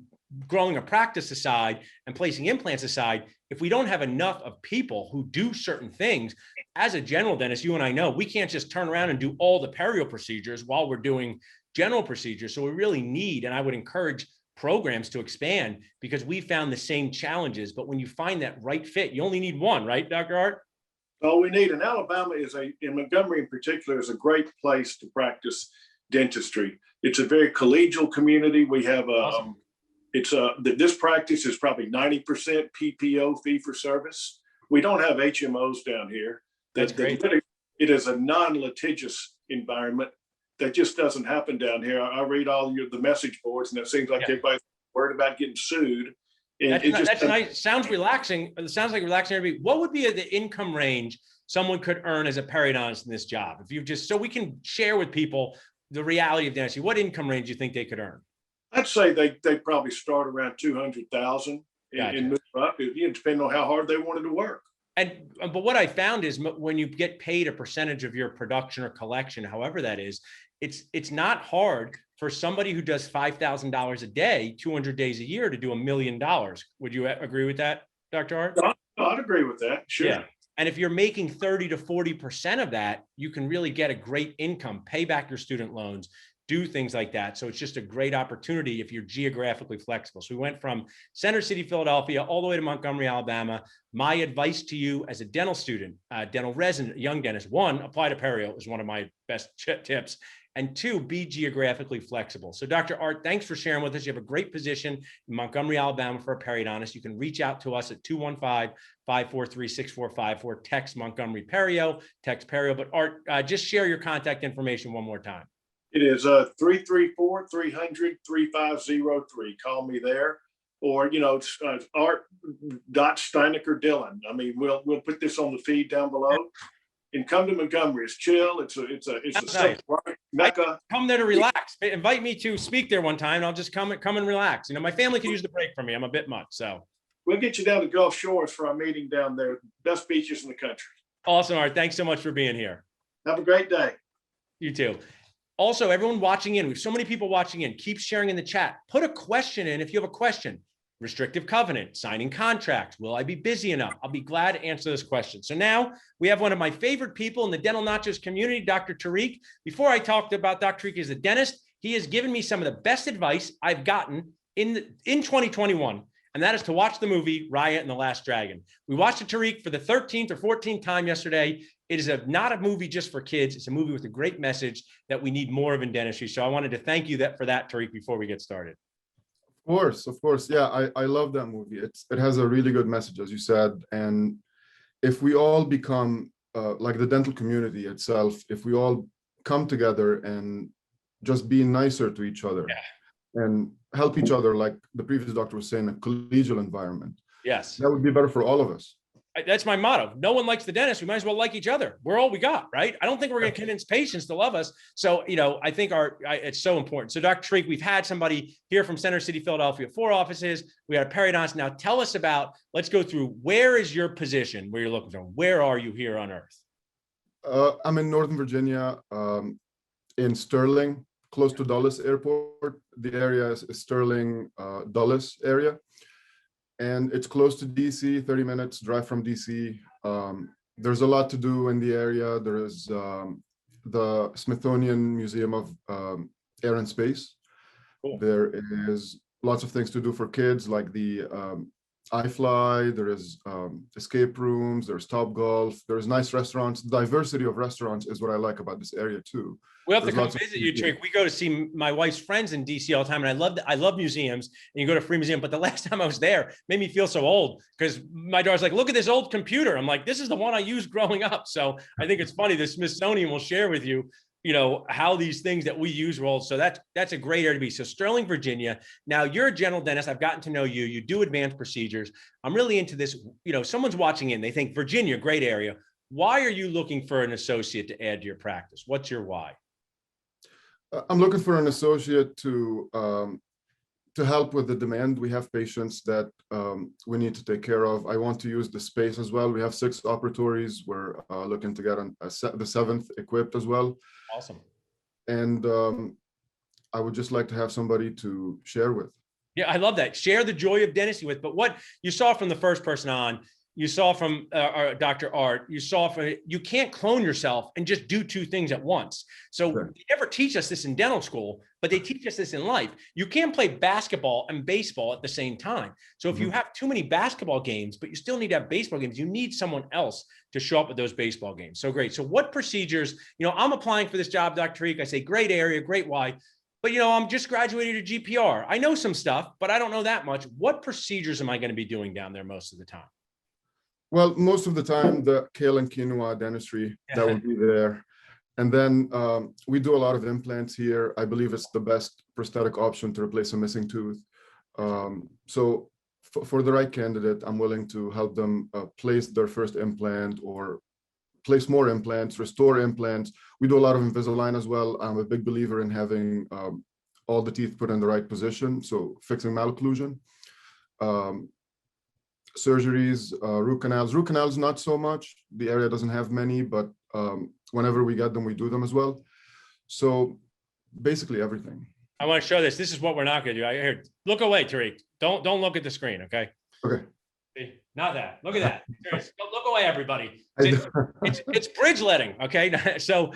growing a practice aside and placing implants aside, if we don't have enough of people who do certain things, as a general dentist, you and I know, we can't just turn around and do all the perio procedures while we're doing general procedures. So we really need, and I would encourage programs to expand because we found the same challenges. But when you find that right fit, you only need one, right, Dr. Art? All we need in Alabama in Montgomery in particular, is a great place to practice dentistry. It's a very collegial community. We have Awesome. This practice is probably 90% PPO, fee for service. We don't have HMOs down here. That's great. It is a non-litigious environment that just doesn't happen down here. I read all the message boards, and it seems like everybody's worried about getting sued. And that's nice. Sounds relaxing. It sounds like relaxing. Everybody. What would be the income range someone could earn as a periodontist in this job? If you just, so we can share with people the reality of dentistry, what income range do you think they could earn? I'd say they probably start around 200,000 and move up, depending on how hard they wanted to work. But what I found is when you get paid a percentage of your production or collection, however that is, it's not hard for somebody who does $5,000 a day, 200 days a year, to do $1 million. Would you agree with that, Dr. Art? I'd agree with that. Sure. Yeah. And if you're making 30 to 40% of that, you can really get a great income, pay back your student loans, do things like that. So it's just a great opportunity if you're geographically flexible. So we went from Center City, Philadelphia, all the way to Montgomery, Alabama. My advice to you as a dental student, dental resident, young dentist, 1, apply to perio is one of my best tips. And 2, be geographically flexible. So Dr. Art, thanks for sharing with us. You have a great position in Montgomery, Alabama for a periodontist. You can reach out to us at 215-543-6454, text Montgomery Perio, text Perio. But Art, just share your contact information one more time. It is 334-300-3503. Call me there. Or, it's Art Steineker Dillon. I mean, we'll put this on the feed down below. and come to Montgomery. It's chill. It's a That's simple mecca. Come there to relax. Invite me to speak there one time. And I'll just come and relax. You know, my family could use the break from me. I'm a bit much. So We'll get you down to Gulf Shores for our meeting down there. Best beaches in the country. awesome. Art, thanks so much for being here. Have a great day. You too. Also, everyone watching in, we have so many people watching in, keep sharing in the chat. Put a question in if you have a question. Restrictive covenant, signing contracts. Will I be busy enough? I'll be glad to answer this question. So now we have one of my favorite people in the Dental Nachos community, Dr. Tariq. Before I talked about Dr. Tariq as a dentist, he has given me some of the best advice I've gotten in 2021. And that is to watch the movie Riot and the Last Dragon. We watched it, Tariq, for the 13th or 14th time yesterday. It is not a movie just for kids. It's a movie with a great message that we need more of in dentistry. So I wanted to thank you for that, Tariq, before we get started. Of course. Yeah, I love that movie. It has a really good message, as you said. And if we all become like the dental community itself, if we all come together and just be nicer to each other and help each other, like the previous doctor was saying, a collegial environment. Yes. That would be better for all of us. That's my motto. No one likes the dentist. We might as well like each other. We're all we got, right? I don't think we're going to convince patients to love us. So, you know, I think it's so important. So Dr. Tariq, we've had somebody here from Center City, Philadelphia, 4 offices. We got a periodontist. Now tell us about, let's go through, where is your position, where you're looking from? Where are you here on earth? I'm in Northern Virginia, in Sterling, close to Dulles Airport. The area is Sterling, Dulles area. And it's close to DC, 30 minutes drive from DC. There's a lot to do in the area. There is the Smithsonian Museum of Air and Space. Cool. There is lots of things to do for kids, like the iFly. There is escape rooms. There's Topgolf. There's nice restaurants. Diversity of restaurants is what I like about this area too. We'll have to come visit you, Tariq. We go to see my wife's friends in DC all the time, and I love museums. And you go to a free museum, but the last time I was there, it made me feel so old because my daughter's like, "Look at this old computer." I'm like, "This is the one I used growing up." So I think it's funny. The Smithsonian will share with you, you know, how these things that we use were old. So that's a great area to be. So Sterling, Virginia. Now you're a general dentist. I've gotten to know you. You do advanced procedures. I'm really into this. You know, someone's watching in. They think Virginia, great area. Why are you looking for an associate to add to your practice? What's your why? I'm looking for an associate to help with the demand. We have patients that we need to take care of. I want to use the space as well. We have 6 operatories. We're looking to get the 7th equipped as well. Awesome. And I would just like to have somebody to share with. Yeah, I love that. Share the joy of dentistry with. But what you saw from the first person on, you saw from Dr. Art, you can't clone yourself and just do 2 things at once. So They never teach us this in dental school, but they teach us this in life. You can't play basketball and baseball at the same time. So if you have too many basketball games, but you still need to have baseball games, you need someone else to show up at those baseball games. So great. So what procedures, you know, I'm applying for this job, Dr. Tariq. I say, great area, great why. But, you know, I'm just graduated to GPR. I know some stuff, but I don't know that much. What procedures am I going to be doing down there most of the time? Well, most of the time, the kale and quinoa dentistry, that will be there. And then we do a lot of implants here. I believe it's the best prosthetic option to replace a missing tooth. So for the right candidate, I'm willing to help them place their first implant or place more implants, restore implants. We do a lot of Invisalign as well. I'm a big believer in having all the teeth put in the right position. So fixing malocclusion. Surgeries, root canals, not so much. The area doesn't have many, but whenever we get them, we do them as well. So basically everything. I want to show this. This is what we're not going to do. Here, look away, Tariq. Don't look at the screen, okay? Okay. See? Not that. Look at that. Look away, everybody. It's bridge letting, okay? So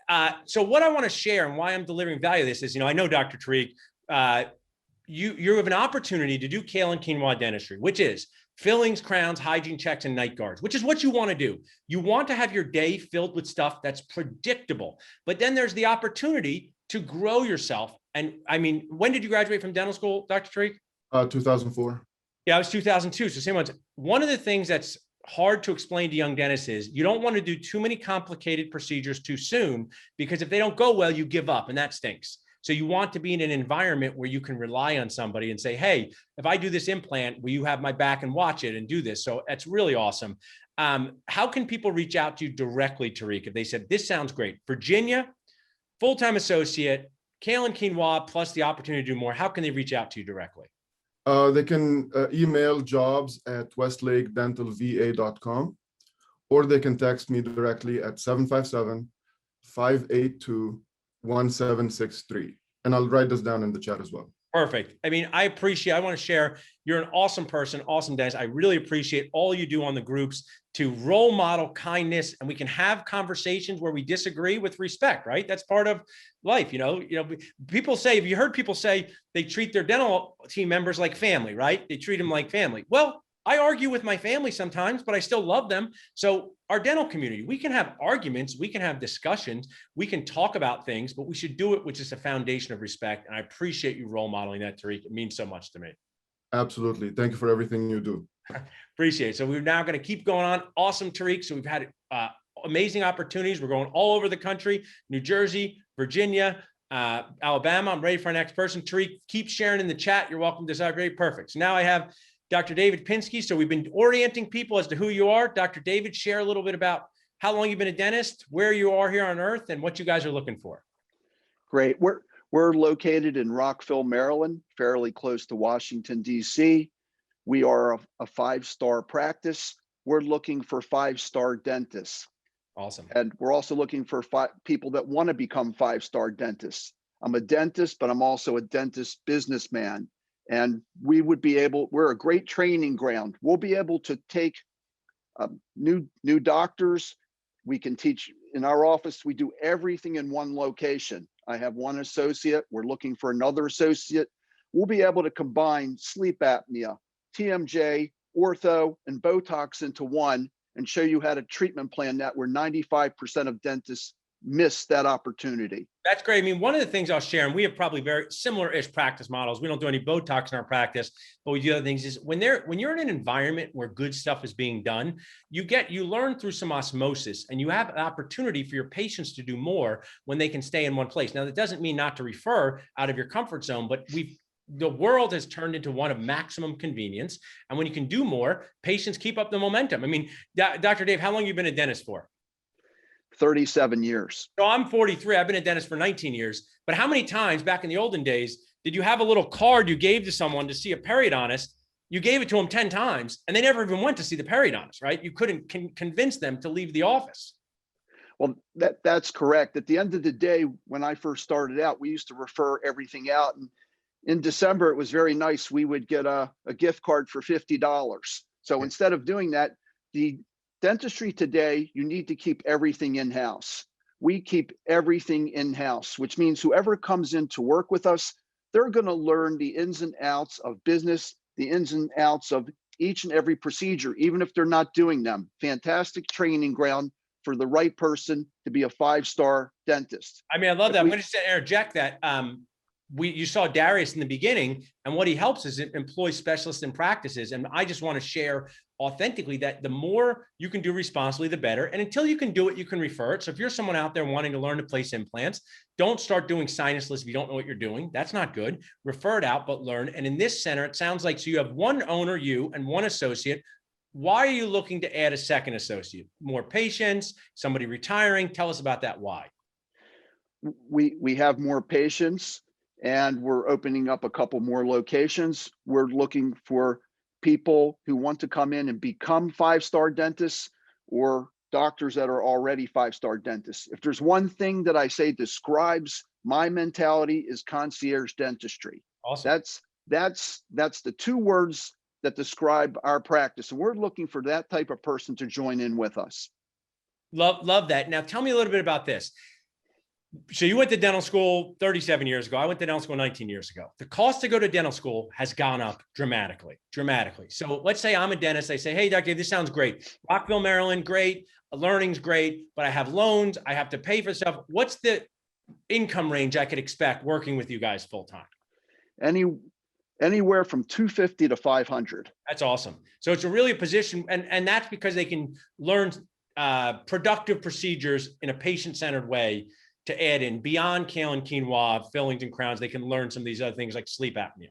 what I want to share and why I'm delivering value to this is, you know, I know Dr. Tariq, you have an opportunity to do kale and quinoa dentistry, which is fillings, crowns, hygiene checks, and night guards, which is what you want to do. You want to have your day filled with stuff that's predictable, but then there's the opportunity to grow yourself. And I mean, when did you graduate from dental school, Dr. Tariq? 2004. Yeah, I was 2002. So same ones. One of the things that's hard to explain to young dentists is you don't want to do too many complicated procedures too soon, because if they don't go well, you give up, and that stinks. So you want to be in an environment where you can rely on somebody and say, hey, if I do this implant, will you have my back and watch it and do this? So that's really awesome. How can people reach out to you directly, Tariq, if they said, this sounds great? Virginia, full-time associate, kale and quinoa, plus the opportunity to do more. How can they reach out to you directly? They can email jobs@westlakedentalva.com, or they can text me directly at 757-582-1763. And I'll write this down in the chat as well. Perfect. I mean, I want to share, you're an awesome person, awesome dentist. I really appreciate all you do on the groups to role model kindness, and we can have conversations where we disagree with respect, right? That's part of life. People say, have you heard people say they treat their dental team members like family, right? They treat them like family. Well, I argue with my family sometimes, but I still love them. So our dental community, we can have arguments, we can have discussions, we can talk about things, but we should do it with just a foundation of respect. And I appreciate you role modeling that, Tariq. It means so much to me. Absolutely. Thank you for everything you do. Appreciate it. So we're now going to keep going on. Awesome, Tariq. So we've had amazing opportunities. We're going all over the country, New Jersey, Virginia, Alabama. I'm ready for our next person. Tariq, keep sharing in the chat. You're welcome to Zagreb. Perfect. So now I have Dr. David Pinsky. So we've been orienting people as to who you are. Dr. David, share a little bit about how long you've been a dentist, where you are here on earth, and what you guys are looking for. Great. We're located in Rockville, Maryland, fairly close to Washington, D.C. We are a five-star practice. We're looking for five-star dentists. Awesome. And we're also looking for people that want to become five-star dentists. I'm a dentist, but I'm also a dentist businessman. And we're a great training ground. We'll be able to take new doctors. We can teach in our office. We do everything in one location. I have one associate. We're looking for another associate. We'll be able to combine sleep apnea, TMJ, ortho, and Botox into one and show you how to treatment plan that, where 95% of dentists miss that opportunity. That's great. I mean, one of the things I'll share, and we have probably very similar-ish practice models. We don't do any Botox in our practice, but we do other things. Is when you're in an environment where good stuff is being done, you learn through some osmosis, and you have an opportunity for your patients to do more when they can stay in one place. Now, that doesn't mean not to refer out of your comfort zone, but the world has turned into one of maximum convenience. And when you can do more, patients keep up the momentum. I mean, Dr. Dave, how long have you been a dentist for? 37 years. So I'm 43. I've been a dentist for 19 years. But how many times back in the olden days did you have a little card you gave to someone to see a periodontist? You gave it to them 10 times and they never even went to see the periodontist, right? You couldn't convince them to leave the office. Well, that's correct. At the end of the day, when I first started out, we used to refer everything out. And in December, it was very nice. We would get a gift card for $50. So instead of doing that, the dentistry today, you need to keep everything in-house. We keep everything in-house, which means whoever comes in to work with us, they're going to learn the ins and outs of business, the ins and outs of each and every procedure, even if they're not doing them. Fantastic training ground for the right person to be a five-star dentist. I mean, I love that. I'm going to just interject that. You saw Darius in the beginning, and what he helps is employ specialists in practices. And I just want to share authentically that the more you can do responsibly, the better. And until you can do it, you can refer it. So if you're someone out there wanting to learn to place implants, don't start doing sinusless if you don't know what you're doing. That's not good. Refer it out, but learn. And in this center, it sounds like, so you have one owner, you, and one associate. Why are you looking to add a second associate? More patients, somebody retiring? Tell us about that. Why? We have more patients, and we're opening up a couple more locations. We're looking for people who want to come in and become five-star dentists, or doctors that are already five-star dentists. If there's one thing that I say describes my mentality, is concierge dentistry. Awesome. That's the two words that describe our practice. And we're looking for that type of person to join in with us. Love that. Now tell me a little bit about this. So you went to dental school 37 years ago. I went to dental school 19 years ago. The cost to go to dental school has gone up dramatically. So let's say I'm a dentist. I say, hey, Dr. Dave, this sounds great. Rockville, Maryland, great. Learning's great, but I have loans. I have to pay for stuff. What's the income range I could expect working with you guys full time? Anywhere from 250 to 500. That's awesome. So it's really a position, and that's because they can learn productive procedures in a patient-centered way to add in beyond kale and quinoa, fillings and crowns? They can learn some of these other things like sleep apnea.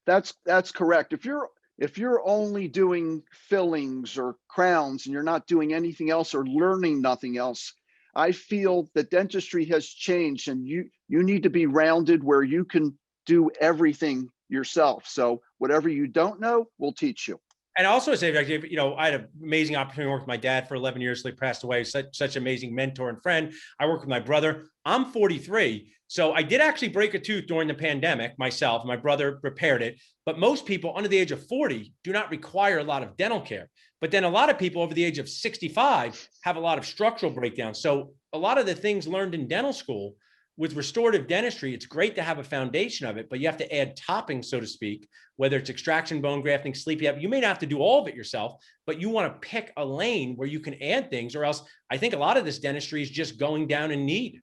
That's correct. If you're only doing fillings or crowns and you're not doing anything else or learning nothing else, I feel that dentistry has changed, and you need to be rounded where you can do everything yourself. So whatever you don't know, we'll teach you. And also say, you know, I had an amazing opportunity to work with my dad for 11 years. So he passed away. Such an amazing mentor and friend. I work with my brother. I'm 43. So I did actually break a tooth during the pandemic myself. My brother repaired it. But most people under the age of 40 do not require a lot of dental care. But then a lot of people over the age of 65 have a lot of structural breakdowns. So a lot of the things learned in dental school with restorative dentistry, it's great to have a foundation of it, but you have to add toppings, so to speak, whether it's extraction, bone grafting, sleep. You may not have to do all of it yourself, but you want to pick a lane where you can add things, or else I think a lot of this dentistry is just going down in need.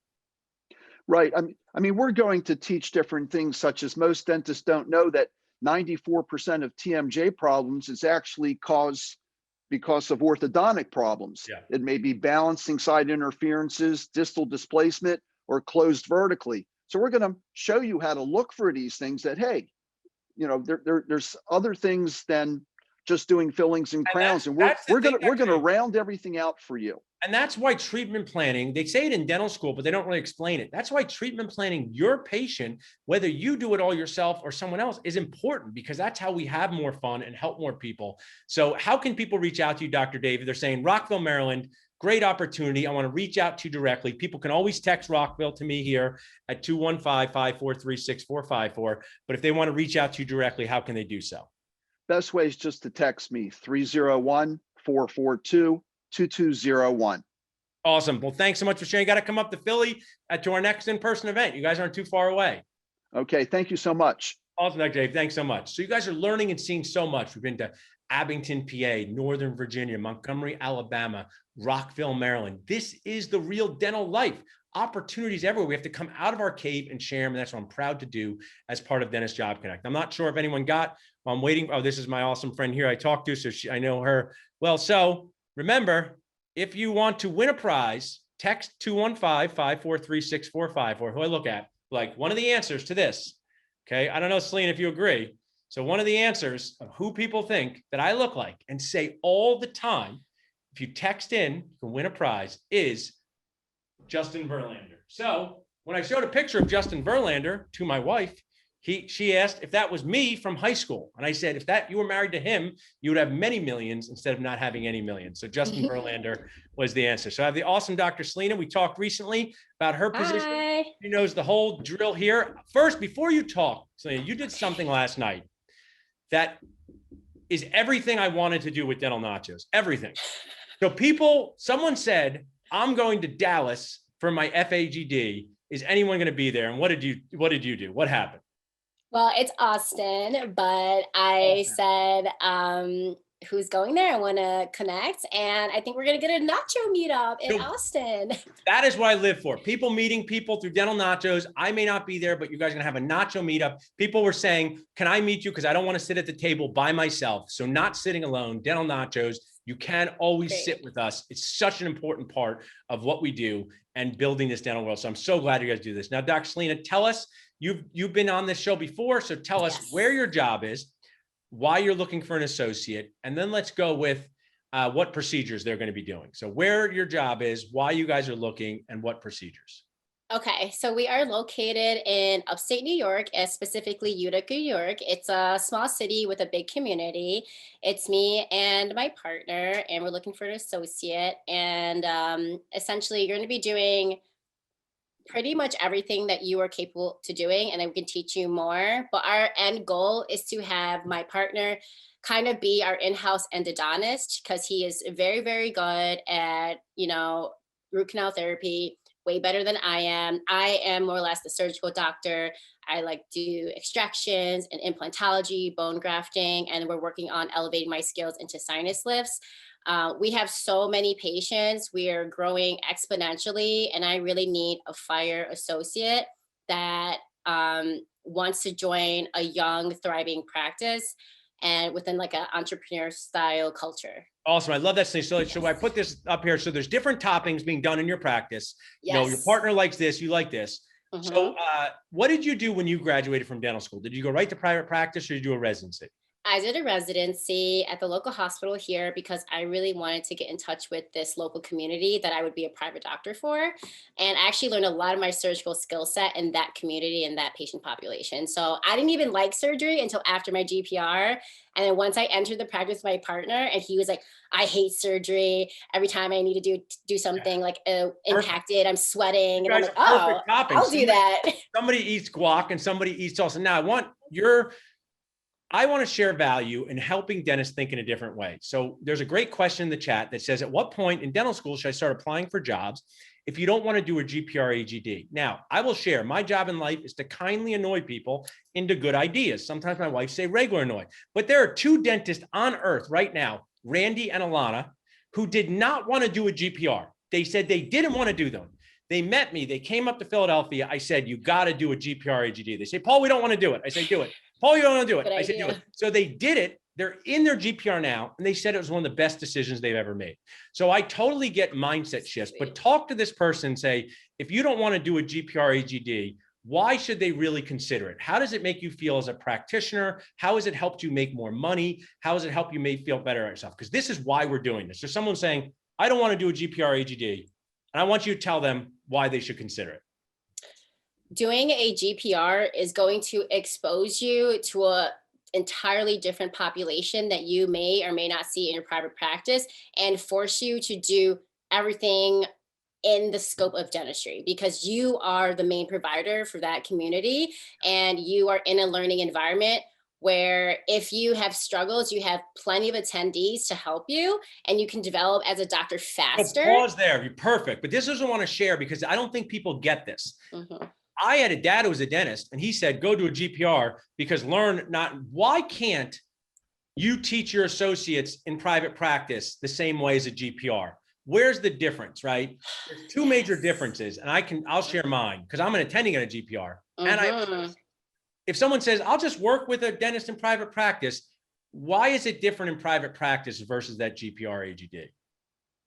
Right. I mean, we're going to teach different things, such as most dentists don't know that 94% of TMJ problems is actually caused because of orthodontic problems. Yeah. It may be balancing side interferences, distal displacement, or closed vertically. So we're going to show you how to look for these things that, hey, you know, there's other things than just doing fillings and crowns. And we're going to round everything out for you. And that's why treatment planning, they say it in dental school, but they don't really explain it. That's why treatment planning your patient, whether you do it all yourself or someone else, is important, because that's how we have more fun and help more people. So how can people reach out to you, Dr. David? They're saying Rockville, Maryland, great opportunity. I want to reach out to you directly. People can always text Rockville to me here at 215-543-6454. But if they want to reach out to you directly, how can they do so? Best way is just to text me, 301-442-2201. Awesome. Well, thanks so much for sharing. You got to come up to Philly to our next in-person event. You guys aren't too far away. Okay. Thank you so much. Awesome, Dr. Dave. Thanks so much. So you guys are learning and seeing so much. We've been to Abington, PA, Northern Virginia, Montgomery, Alabama, Rockville, Maryland. This is the real dental life. Opportunities everywhere. We have to come out of our cave and share them. And that's what I'm proud to do as part of Dentist Job Connect. I'm not sure if anyone got, I'm waiting. Oh, this is my awesome friend here I talked to. So I know her well. So remember, if you want to win a prize, text 215-543-6454, who I look at, like one of the answers to this. Okay. I don't know, Celine, if you agree. So one of the answers of who people think that I look like and say all the time, if you text in, you can win a prize, is Justin Verlander. So when I showed a picture of Justin Verlander to my wife, she asked if that was me from high school. And I said, if that you were married to him, you would have many millions instead of not having any millions. So Justin Verlander was the answer. So I have the awesome Dr. Selena. We talked recently about her position. Hi. She knows the whole drill here. First, before you talk, Selena, you did something last night that is everything I wanted to do with Dental Nachos, everything. So someone said, I'm going to Dallas for my FAGD. Is anyone going to be there? And what did you do? What happened? Well, it's Austin, but I said, who's going there? I want to connect. And I think we're going to get a nacho meetup in Austin. That is what I live for. People meeting people through Dental Nachos. I may not be there, but you guys are going to have a nacho meetup. People were saying, can I meet you? Because I don't want to sit at the table by myself. So not sitting alone, Dental Nachos. You can always sit with us. It's such an important part of what we do and building this dental world. So I'm so glad you guys do this. Now, Dr. Selena, tell us, you've been on this show before. So tell us where your job is, why you're looking for an associate, and then let's go with what procedures they're going to be doing. So where your job is, why you guys are looking, and what procedures. Okay, so we are located in upstate New York, specifically Utica, New York. It's a small city with a big community. It's me and my partner, and we're looking for an associate. And essentially, you're going to be doing pretty much everything that you are capable to doing, and then we can teach you more. But our end goal is to have my partner kind of be our in-house endodontist, because he is very, very good at, root canal therapy, way better than I am. I am more or less the surgical doctor. I do extractions and implantology, bone grafting, and we're working on elevating my skills into sinus lifts. We have so many patients. We are growing exponentially, and I really need a fire associate that wants to join a young, thriving practice. and within like an entrepreneur style culture. Awesome. I love that. So I put this up here. So there's different toppings being done in your practice. You know, your partner likes this, you like this. So what did you do when you graduated from dental school? Did you go right to private practice or did you do a residency? I did a residency at the local hospital here because I really wanted to get in touch with this local community that I would be a private doctor for. And I actually learned a lot of my surgical skill set in that community and that patient population. So I didn't even like surgery until after my GPR. And then once I entered the practice with my partner, and he was like, I hate surgery. Every time I need to do something like impacted, I'm sweating. And I'm like, oh, I'll do that. Somebody eats guac and somebody eats salsa. Now I want to share value in helping dentists think in a different way. So there's a great question in the chat that says, at what point in dental school should I start applying for jobs if you don't want to do a GPR AGD? Now, I will share my job in life is to kindly annoy people into good ideas. Sometimes my wife say regular annoy, but there are two dentists on earth right now, Randy and Alana, who did not want to do a GPR. They said they didn't want to do them. They met me. They came up to Philadelphia. I said, you got to do a GPR AGD. They say, Paul, we don't want to do it. I say, do it. Paul, you don't want to do it. I said, do it. So they did it. They're in their GPR now. And they said it was one of the best decisions they've ever made. So I totally get mindset shifts, but talk to this person and say, if you don't want to do a GPR AGD, why should they really consider it? How does it make you feel as a practitioner? How has it helped you make more money? How has it helped you feel better at yourself? Because this is why we're doing this. There's someone saying, I don't want to do a GPR AGD. And I want you to tell them why they should consider it. Doing a GPR is going to expose you to a entirely different population that you may or may not see in your private practice and force you to do everything in the scope of dentistry because you are the main provider for that community and you are in a learning environment where if you have struggles, you have plenty of attendees to help you and you can develop as a doctor faster. Pause there. You're perfect. But this is what I want to share because I don't think people get this. I had a dad who was a dentist and he said, go do a GPR because why can't you teach your associates in private practice the same way as a GPR? Where's the difference, right? There's two major differences and I'll share mine because I'm an attending at a GPR. And if someone says, I'll just work with a dentist in private practice, why is it different in private practice versus that GPR AGD?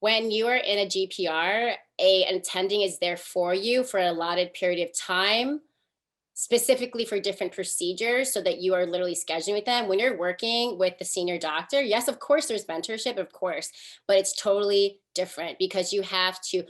When you are in a GPR, an attending is there for you for an allotted period of time, specifically for different procedures so that you are literally scheduling with them. When you're working with the senior doctor, yes, of course, there's mentorship, of course, but it's totally different because you have to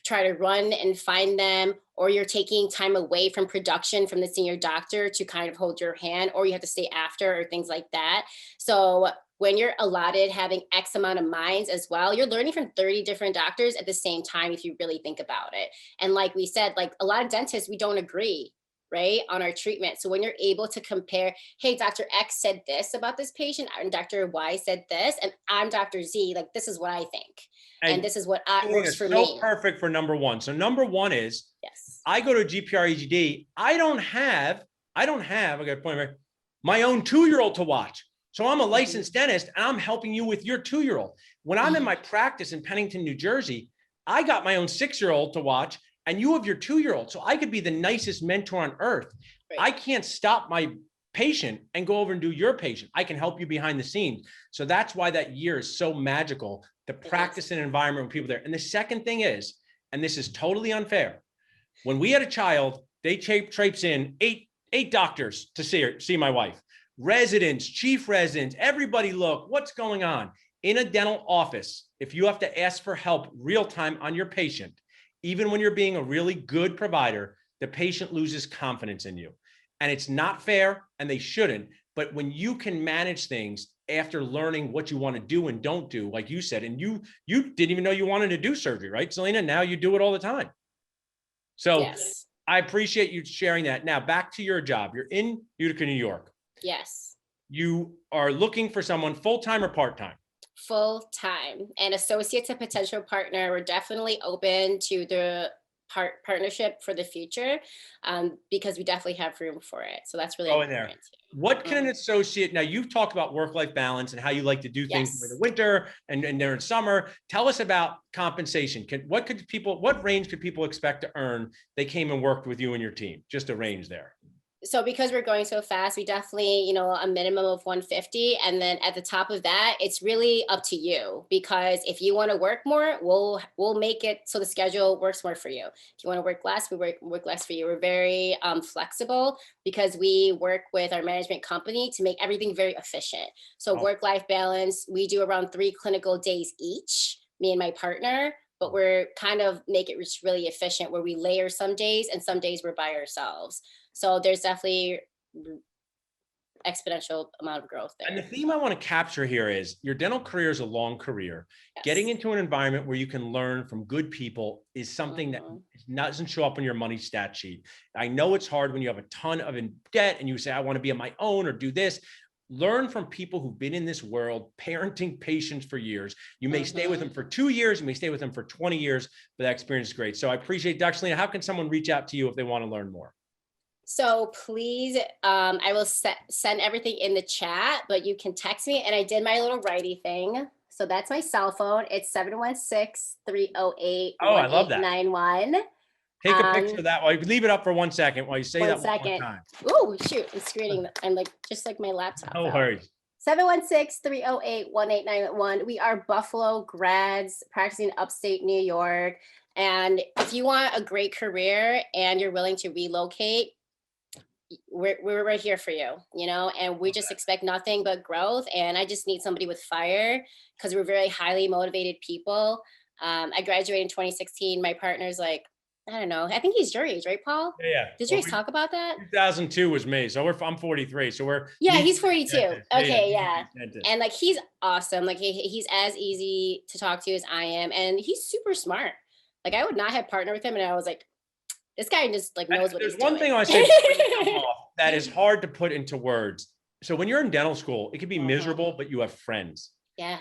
try to run and find them, or you're taking time away from production from the senior doctor to kind of hold your hand, or you have to stay after or things like that. So when you're allotted having X amount of minds as well, you're learning from 30 different doctors at the same time, if you really think about it. And like we said, like a lot of dentists, we don't agree, right, on our treatment. So when you're able to compare, hey, Dr. X said this about this patient, and Dr. Y said this, and I'm Dr. Z, like this is what I think. And this is what works for me. So perfect for number one. So number one is, yes, I go to a GPR AGD. I don't have, I got a point right, my own 2-year-old to watch. So I'm a licensed dentist and I'm helping you with your 2-year-old. When I'm in my practice in Pennington, New Jersey, I got my own 6-year-old to watch and you have your 2-year-old. So I could be the nicest mentor on earth. Right. I can't stop my patient and go over and do your patient. I can help you behind the scenes. So that's why that year is so magical to practice in an environment with people there. And the second thing is, and this is totally unfair, when we had a child, they traipse in eight doctors to see my wife. Residents, chief residents, everybody look, what's going on? In a dental office, if you have to ask for help real time on your patient, even when you're being a really good provider, the patient loses confidence in you. And it's not fair and they shouldn't, but when you can manage things after learning what you want to do and don't do, like you said, and you didn't even know you wanted to do surgery, right, Selena? Now you do it all the time. So yes. I appreciate you sharing that. Now back to your job. You're in Utica, New York. Yes. You are looking for someone full-time or part-time? Full-time. And associate to potential partner, we're definitely open to the partnership for the future because we definitely have room for it. So that's really important. There. What can an associate, now you've talked about work-life balance and how you like to do things in the winter and during summer. Tell us about compensation. What range could people expect to earn? They came and worked with you and your team, just a range there. So because we're going so fast, we definitely, a minimum of 150. And then at the top of that, it's really up to you, because if you want to work more, we'll make it so the schedule works more for you. If you want to work less, we work less for you. We're very flexible, because we work with our management company to make everything very efficient. So work-life balance, we do around 3 clinical days each, me and my partner, but we're kind of make it really efficient, where we layer some days and some days we're by ourselves. So there's definitely exponential amount of growth there. And the theme I want to capture here is your dental career is a long career. Yes. Getting into an environment where you can learn from good people is something that doesn't show up on your money stat sheet. I know it's hard when you have a ton of debt and you say, I want to be on my own or do this. Learn from people who've been in this world, parenting patients for years. You may stay with them for 2 years, you may stay with them for 20 years, but that experience is great. So I appreciate Dr. Steineker. How can someone reach out to you if they want to learn more? So please, I will send everything in the chat, but you can text me, and I did my little righty thing. So that's my cell phone. It's 716-308-1891. Oh, I love that. Take a picture of that. Leave it up for 1 second while you say that one more time. Oh, shoot. I'm screening. I'm just like my laptop. No worries. 716-308-1891. We are Buffalo grads practicing upstate New York. And if you want a great career and you're willing to relocate, we're right here for you, and we just expect nothing but growth. And I just need somebody with fire, because we're very highly motivated people. I graduated in 2016. My partner's like, I don't know. I think he's your age, right, Paul? Yeah. Did you guys talk about that? 2002 was me. So I'm 43. So he's 42. Okay. Yeah. And like, he's awesome. Like he's as easy to talk to as I am. And he's super smart. Like I would not have partnered with him. And I was like, this guy just like knows what he's doing. There's one thing I say that is hard to put into words. So when you're in dental school, it can be miserable, but you have friends. Yeah.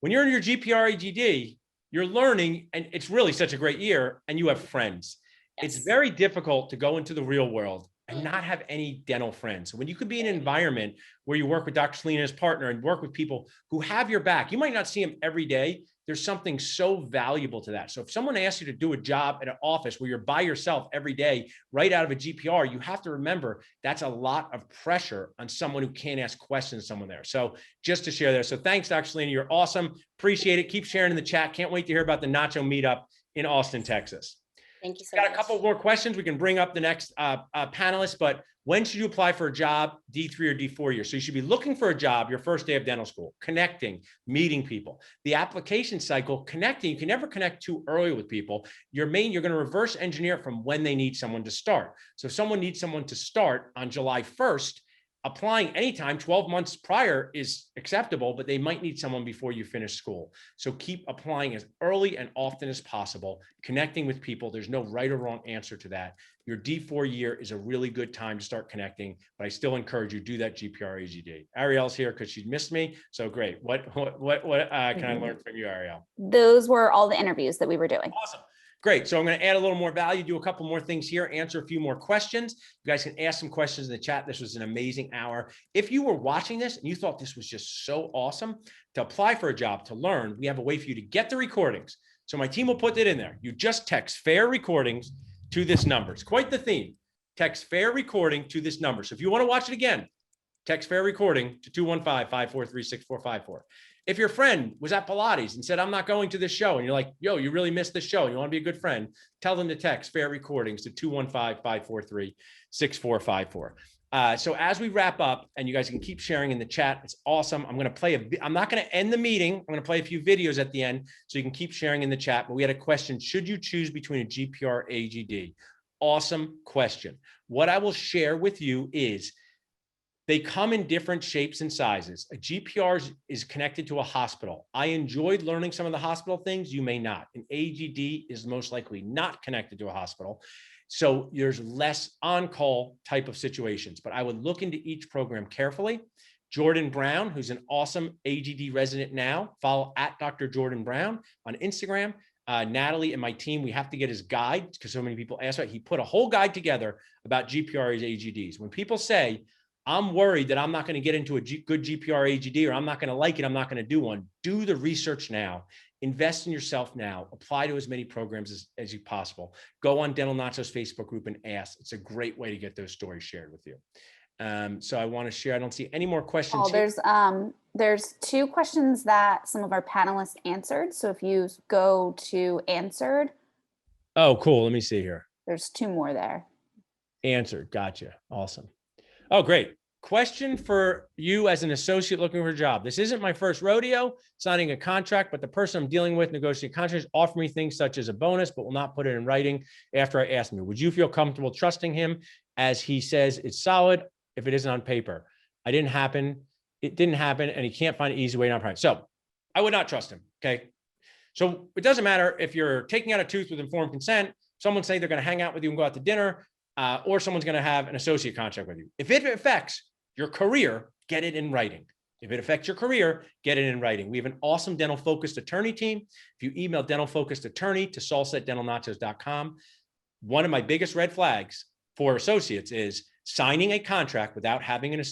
When you're in your GPR AGD, you're learning, and it's really such a great year, and you have friends. Yes. It's very difficult to go into the real world and not have any dental friends. When you could be in an environment where you work with Dr. Steineker's partner and work with people who have your back, you might not see them every day. There's something so valuable to that. So if someone asks you to do a job at an office where you're by yourself every day, right out of a GPR, you have to remember that's a lot of pressure on someone who can't ask questions to someone there. So just to share there. So thanks, Dr. Steineker. You're awesome. Appreciate it. Keep sharing in the chat. Can't wait to hear about the Nacho meetup in Austin, Texas. Thank you so much. Got a couple more questions. We can bring up the next panelist, but when should you apply for a job, D3 or D4 year? So you should be looking for a job your first day of dental school, connecting, meeting people. The application cycle, connecting, you can never connect too early with people. You're going to reverse engineer from when they need someone to start. So if someone needs someone to start on July 1st, applying anytime 12 months prior is acceptable, but they might need someone before you finish school. So keep applying as early and often as possible, connecting with people. There's no right or wrong answer to that. Your D4 year is a really good time to start connecting, but I still encourage you to do that GPR AGD. Ariel's here because she missed me. So great. What can I learn from you, Ariel? Those were all the interviews that we were doing. Awesome. Great. So I'm going to add a little more value, do a couple more things here, answer a few more questions. You guys can ask some questions in the chat. This was an amazing hour. If you were watching this and you thought this was just so awesome, to apply for a job, to learn, we have a way for you to get the recordings. So my team will put it in there. You just text FAIR recordings to this number. It's quite the theme. Text FAIR recording to this number. So if you want to watch it again, text FAIR recording to 215-543-6454. If your friend was at Pilates and said, I'm not going to this show, and you're like, yo, you really missed this show, and you want to be a good friend, tell them to text FAIR recordings to 215-543-6454. So as we wrap up, and you guys can keep sharing in the chat, it's awesome. I'm not going to end the meeting. I'm going to play a few videos at the end so you can keep sharing in the chat. But we had a question, should you choose between a GPR AGD? Awesome question. What I will share with you is they come in different shapes and sizes. A GPR is connected to a hospital. I enjoyed learning some of the hospital things. You may not. An AGD is most likely not connected to a hospital. So there's less on-call type of situations, but I would look into each program carefully. Jordan Brown, who's an awesome AGD resident now, follow at Dr. Jordan Brown on Instagram. Natalie and my team, we have to get his guide because so many people ask about it. He put a whole guide together about GPRs, AGDs. When people say, I'm worried that I'm not going to get into a good GPR AGD, or I'm not going to like it, I'm not going to do one. Do the research now. Invest in yourself now. Apply to as many programs as you possible. Go on Dental Nachos Facebook group and ask. It's a great way to get those stories shared with you. So I want to share. I don't see any more questions. Oh, there's 2 questions that some of our panelists answered. So if you go to answered. Oh, cool. Let me see here. There's 2 more there. Answered. Gotcha. Awesome. Oh, great. Question for you as an associate looking for a job. This isn't my first rodeo signing a contract, but the person I'm dealing with negotiating contracts offer me things such as a bonus, but will not put it in writing after I ask me. Would you feel comfortable trusting him as he says it's solid if it isn't on paper? It didn't happen, and he can't find an easy way not to. So I would not trust him. Okay. So it doesn't matter if you're taking out a tooth with informed consent, someone say they're going to hang out with you and go out to dinner, or someone's going to have an associate contract with you. If it affects your career, get it in writing. If it affects your career, get it in writing. We have an awesome dental focused attorney team. If you email dental focused attorney to salsa@dentalnachos.com, one of my biggest red flags for associates is signing a contract without having an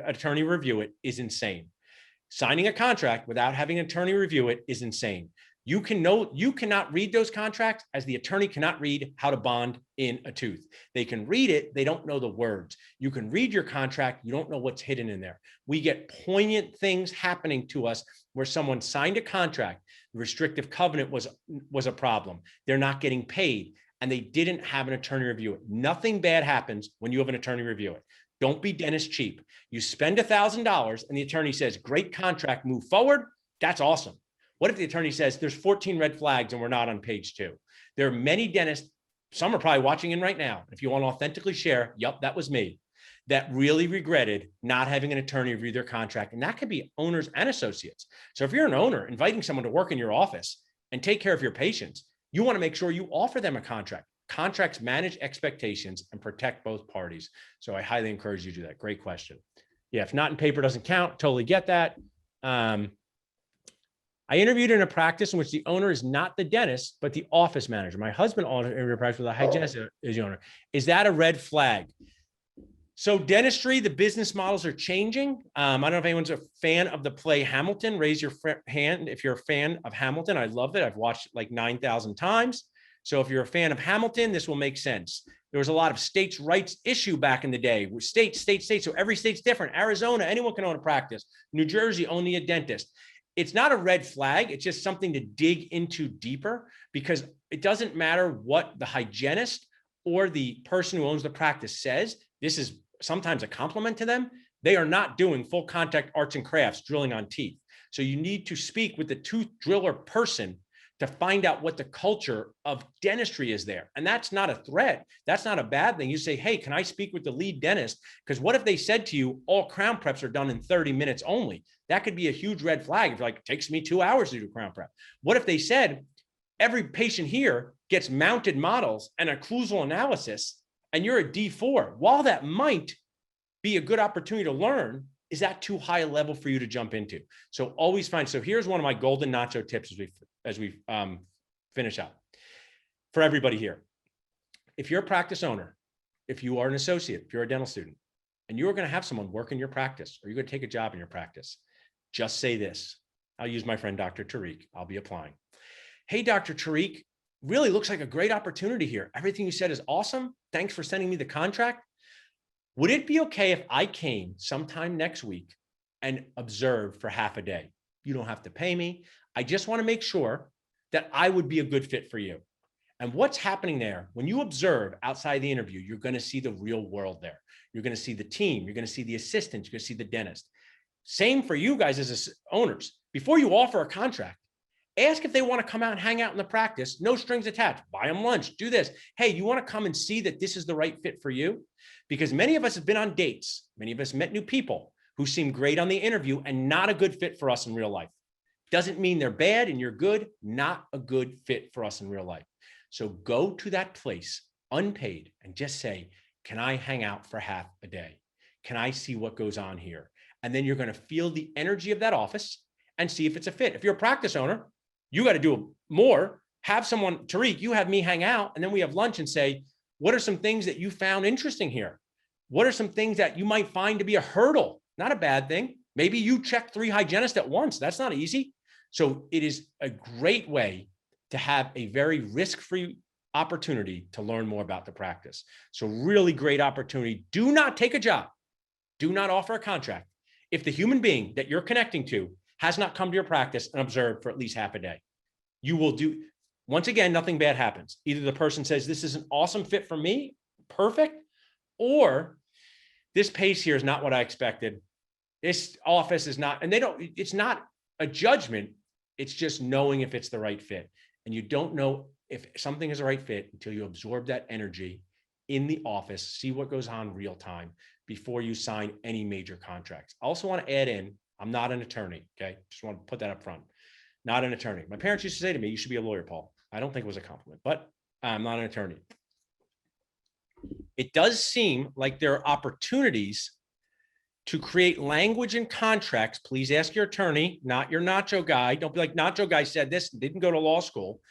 attorney review it is insane. Signing a contract without having an attorney review it is insane. You cannot read those contracts as the attorney cannot read how to bond in a tooth. They can read it, they don't know the words. You can read your contract, you don't know what's hidden in there. We get poignant things happening to us where someone signed a contract, the restrictive covenant was a problem. They're not getting paid, and they didn't have an attorney review it. Nothing bad happens when you have an attorney review it. Don't be dentist cheap. You spend $1,000 and the attorney says, great contract, move forward. That's awesome. What if the attorney says there's 14 red flags and we're not on page 2? There are many dentists, some are probably watching in right now. If you want to authentically share, yep, that was me, that really regretted not having an attorney review their contract. And that could be owners and associates. So if you're an owner inviting someone to work in your office and take care of your patients, you want to make sure you offer them a contract. Contracts manage expectations and protect both parties. So I highly encourage you to do that. Great question. Yeah, if not in paper doesn't count, totally get that. I interviewed in a practice in which the owner is not the dentist, but the office manager. My husband interviewed a practice with a hygienist as the owner. Is that a red flag? So dentistry, the business models are changing. I don't know if anyone's a fan of the play Hamilton. Raise your hand if you're a fan of Hamilton. I love it. I've watched it like 9,000 times. So if you're a fan of Hamilton, this will make sense. There was a lot of states' rights issue back in the day. State. So every state's different. Arizona, anyone can own a practice. New Jersey, only a dentist. It's not a red flag. It's just something to dig into deeper, because it doesn't matter what the hygienist or the person who owns the practice says. This is sometimes a compliment to them. They are not doing full contact arts and crafts, drilling on teeth. So you need to speak with the tooth driller person to find out what the culture of dentistry is there. And that's not a threat. That's not a bad thing. You say, hey, can I speak with the lead dentist? Because what if they said to you, all crown preps are done in 30 minutes only? That could be a huge red flag. If you're like, it takes me 2 hours to do crown prep. What if they said, every patient here gets mounted models and occlusal analysis, and you're a D4? While that might be a good opportunity to learn, is that too high a level for you to jump into? So always find. So here's one of my golden nacho tips as we finish up for everybody here. If you're a practice owner, if you are an associate, if you're a dental student, and you're going to have someone work in your practice, or you're going to take a job in your practice, just say this. I'll use my friend, Dr. Tariq. I'll be applying. Hey, Dr. Tariq, really looks like a great opportunity here. Everything you said is awesome. Thanks for sending me the contract. Would it be okay if I came sometime next week and observed for half a day? You don't have to pay me. I just want to make sure that I would be a good fit for you. And what's happening there, when you observe outside the interview, you're going to see the real world there. You're going to see the team. You're going to see the assistants. You're going to see the dentist. Same for you guys as owners. Before you offer a contract, ask if they want to come out and hang out in the practice. No strings attached. Buy them lunch. Do this. Hey, you want to come and see that this is the right fit for you? Because many of us have been on dates. Many of us met new people who seem great on the interview and not a good fit for us in real life. Doesn't mean they're bad and you're good. Not a good fit for us in real life. So go to that place unpaid and just say, can I hang out for half a day? Can I see what goes on here? And then you're going to feel the energy of that office and see if it's a fit. If you're a practice owner, you got to do more. Have someone, Tariq, you have me hang out, and then we have lunch and say, what are some things that you found interesting here? What are some things that you might find to be a hurdle? Not a bad thing. Maybe you check 3 hygienists at once. That's not easy. So it is a great way to have a very risk-free opportunity to learn more about the practice. So really great opportunity. Do not take a job. Do not offer a contract if the human being that you're connecting to has not come to your practice and observed for at least half a day. You will do, once again, nothing bad happens. Either the person says, this is an awesome fit for me, perfect, or this pace here is not what I expected. This office is not, and it's not a judgment. It's just knowing if it's the right fit. And you don't know if something is the right fit until you absorb that energy in the office, see what goes on real time before you sign any major contracts. I also want to add in, I'm not an attorney, okay? Just want to put that up front. Not an attorney. My parents used to say to me, you should be a lawyer, Paul. I don't think it was a compliment, but I'm not an attorney. It does seem like there are opportunities to create language and contracts. Please ask your attorney, not your Nacho guy. Don't be like, Nacho guy said this, didn't go to law school,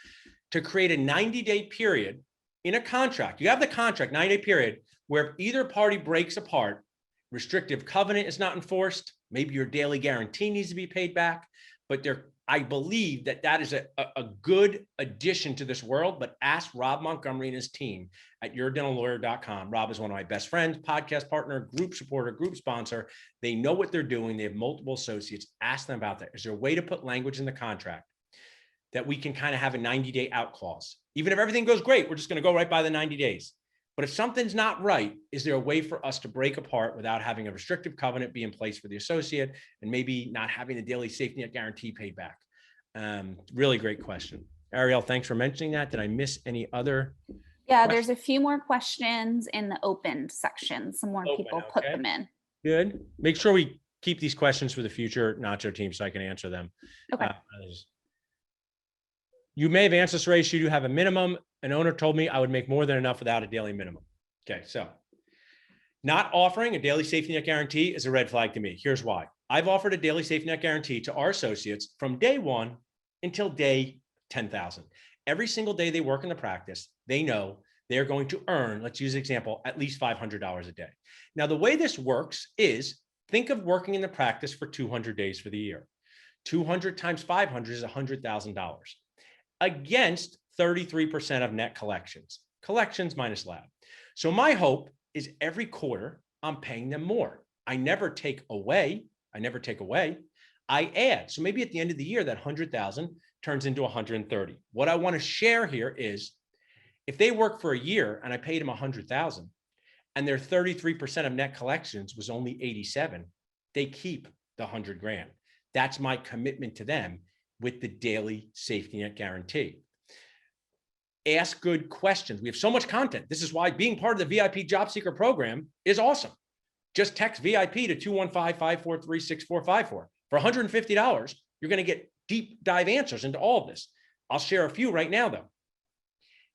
to create a 90-day period in a contract. You have the contract, 90-day period, where if either party breaks apart, restrictive covenant is not enforced, maybe your daily guarantee needs to be paid back, but I believe that is a good addition to this world. But ask Rob Montgomery and his team at yourdentallawyer.com. Rob is one of my best friends, podcast partner, group supporter, group sponsor. They know what they're doing. They have multiple associates. Ask them about that. Is there a way to put language in the contract that we can kind of have a 90-day out clause? Even if everything goes great, we're just going to go right by the 90 days. But if something's not right, is there a way for us to break apart without having a restrictive covenant be in place for the associate and maybe not having the daily safety net guarantee paid back? Really great question. Ariel, thanks for mentioning that. Did I miss any other? Yeah, there's a few more questions in the opened section. Some more people put them in. Good. Make sure we keep these questions for the future Nacho team so I can answer them. Okay. You may have answered this, Ray. Should you have a minimum? An owner told me I would make more than enough without a daily minimum. Okay, so not offering a daily safety net guarantee is a red flag to me. Here's why. I've offered a daily safety net guarantee to our associates from day one until day 10,000. Every single day they work in the practice, they know they're going to earn, let's use an example, at least $500 a day. Now, the way this works is think of working in the practice for 200 days for the year. 200 times 500 is $100,000 against 33% of net collections minus lab. So my hope is every quarter I'm paying them more. I never take away. I add. So maybe at the end of the year, that 100,000 turns into 130. What I want to share here is if they work for a year and I paid them 100,000 and their 33% of net collections was only 87, they keep the 100 grand. That's my commitment to them with the daily safety net guarantee. Ask good questions. We have so much content. This is why being part of the VIP Job Seeker program is awesome. Just text VIP to 215-543-6454. For $150, you're going to get deep dive answers into all of this. I'll share a few right now, though.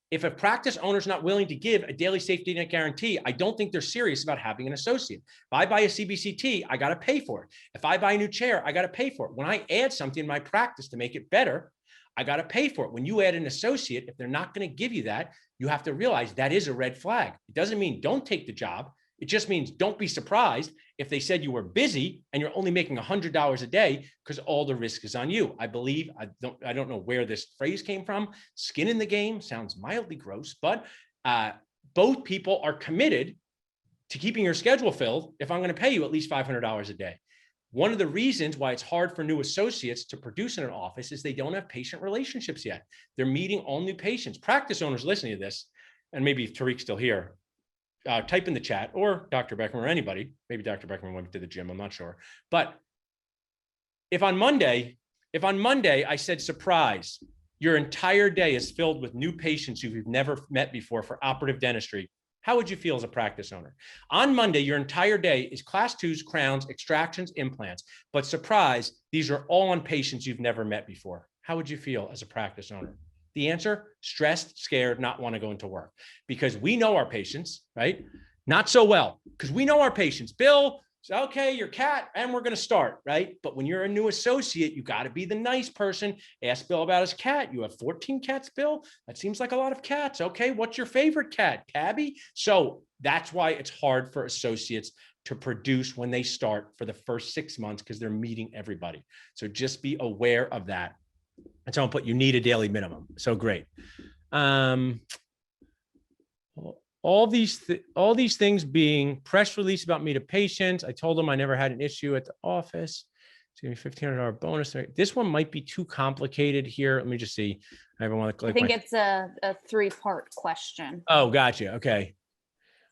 If a practice owner is not willing to give a daily safety net guarantee, I don't think they're serious about having an associate. If I buy a CBCT, I got to pay for it. If I buy a new chair, I got to pay for it. When I add something in my practice to make it better, I got to pay for it. When you add an associate, if they're not going to give you that, you have to realize that is a red flag. It doesn't mean don't take the job. It just means don't be surprised if they said you were busy and you're only making $100 a day because all the risk is on you. I believe, I don't know where this phrase came from. Skin in the game sounds mildly gross, but both people are committed to keeping your schedule filled if I'm going to pay you at least $500 a day. One of the reasons why it's hard for new associates to produce in an office is they don't have patient relationships yet. They're meeting all new patients. Practice owners listening to this, and maybe if Tariq's still here, type in the chat, or Dr. Beckman or anybody. Maybe Dr. Beckman went to the gym, I'm not sure. But if on Monday I said, surprise, your entire day is filled with new patients who you've never met before for operative dentistry, how would you feel as a practice owner? On Monday, your entire day is class 2s, crowns, extractions, implants. But surprise, these are all on patients you've never met before. How would you feel as a practice owner? The answer, stressed, scared, not want to go into work. Because we know our patients, right? Not so well, because we know our patients. Bill, okay, your cat, and we're going to start, right? But when you're a new associate, you got to be the nice person. Ask Bill about his cat. You have 14 cats, Bill? That seems like a lot of cats. Okay, what's your favorite cat? Tabby? So that's why it's hard for associates to produce when they start for the first 6 months because they're meeting everybody. So just be aware of that. And someone put, you need a daily minimum. So great. All these things being press release about me to patients. I told them I never had an issue at the office. It's gonna be $1,500 bonus. This one might be too complicated here. Let me just see. I want to click. I think it's a 3-part question. Oh, gotcha. Okay.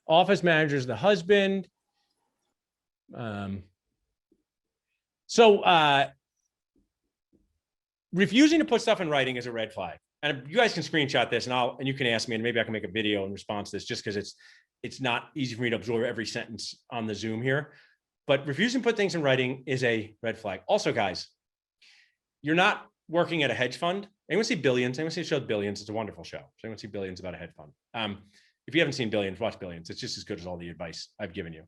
Office manager is the husband. Refusing to put stuff in writing is a red flag. And you guys can screenshot this and you can ask me and maybe I can make a video in response to this just because it's not easy for me to absorb every sentence on the Zoom here. But refusing to put things in writing is a red flag. Also, guys, you're not working at a hedge fund. Anyone see Billions? Anyone see the show Billions? It's a wonderful show. So anyone see Billions about a hedge fund? If you haven't seen Billions, watch Billions. It's just as good as all the advice I've given you.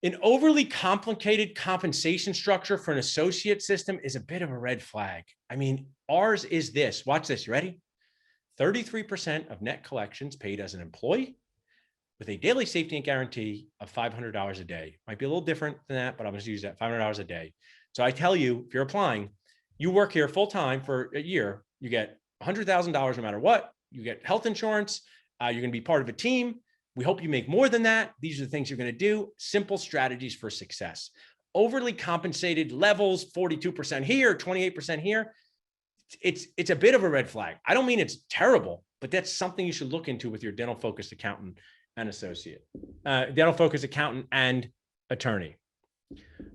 An overly complicated compensation structure for an associate system is a bit of a red flag. I mean, ours is this. Watch this. You ready? 33% of net collections paid as an employee with a daily safety net guarantee of $500 a day. Might be a little different than that, but I'm going to use that $500 a day. So I tell you, if you're applying, you work here full time for a year, you get $100,000 no matter what. You get health insurance. You're going to be part of a team. We hope you make more than that. These are the things you're going to do. Simple strategies for success. Overly compensated levels, 42% here, 28% here. It's a bit of a red flag. I don't mean it's terrible, but that's something you should look into with your dental focused accountant and associate, dental focused accountant and attorney.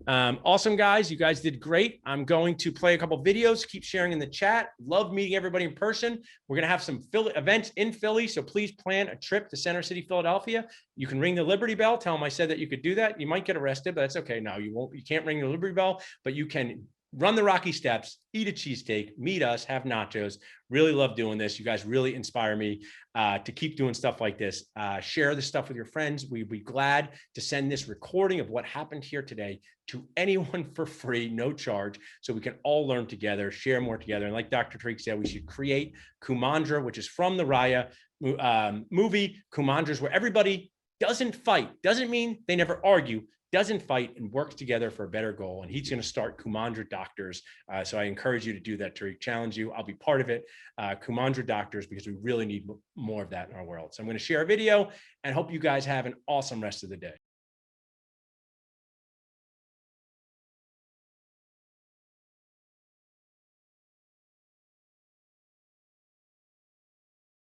Awesome, guys. You guys did great. I'm going to play a couple videos, keep sharing in the chat. Love meeting everybody in person. We're going to have some events in Philly, so please plan a trip to Center City, Philadelphia. You can ring the Liberty Bell. Tell them I said that you could do that. You might get arrested, but that's okay. No, you won't. You can't ring the Liberty Bell, but you can run the Rocky Steps, eat a cheesesteak, meet us, have nachos. Really love doing this. You guys really inspire me to keep doing stuff like this. Share this stuff with your friends. We'd be glad to send this recording of what happened here today to anyone for free, no charge, so we can all learn together, share more together. And like Dr. Tariq said, we should create Kumandra, which is from the Raya movie. Kumandra is where everybody doesn't fight. Doesn't mean they never argue. Doesn't fight and works together for a better goal. And he's going to start Kumandra Doctors. So I encourage you to do that, Tariq. Challenge you. I'll be part of it. Kumandra Doctors, because we really need more of that in our world. So I'm going to share a video and hope you guys have an awesome rest of the day.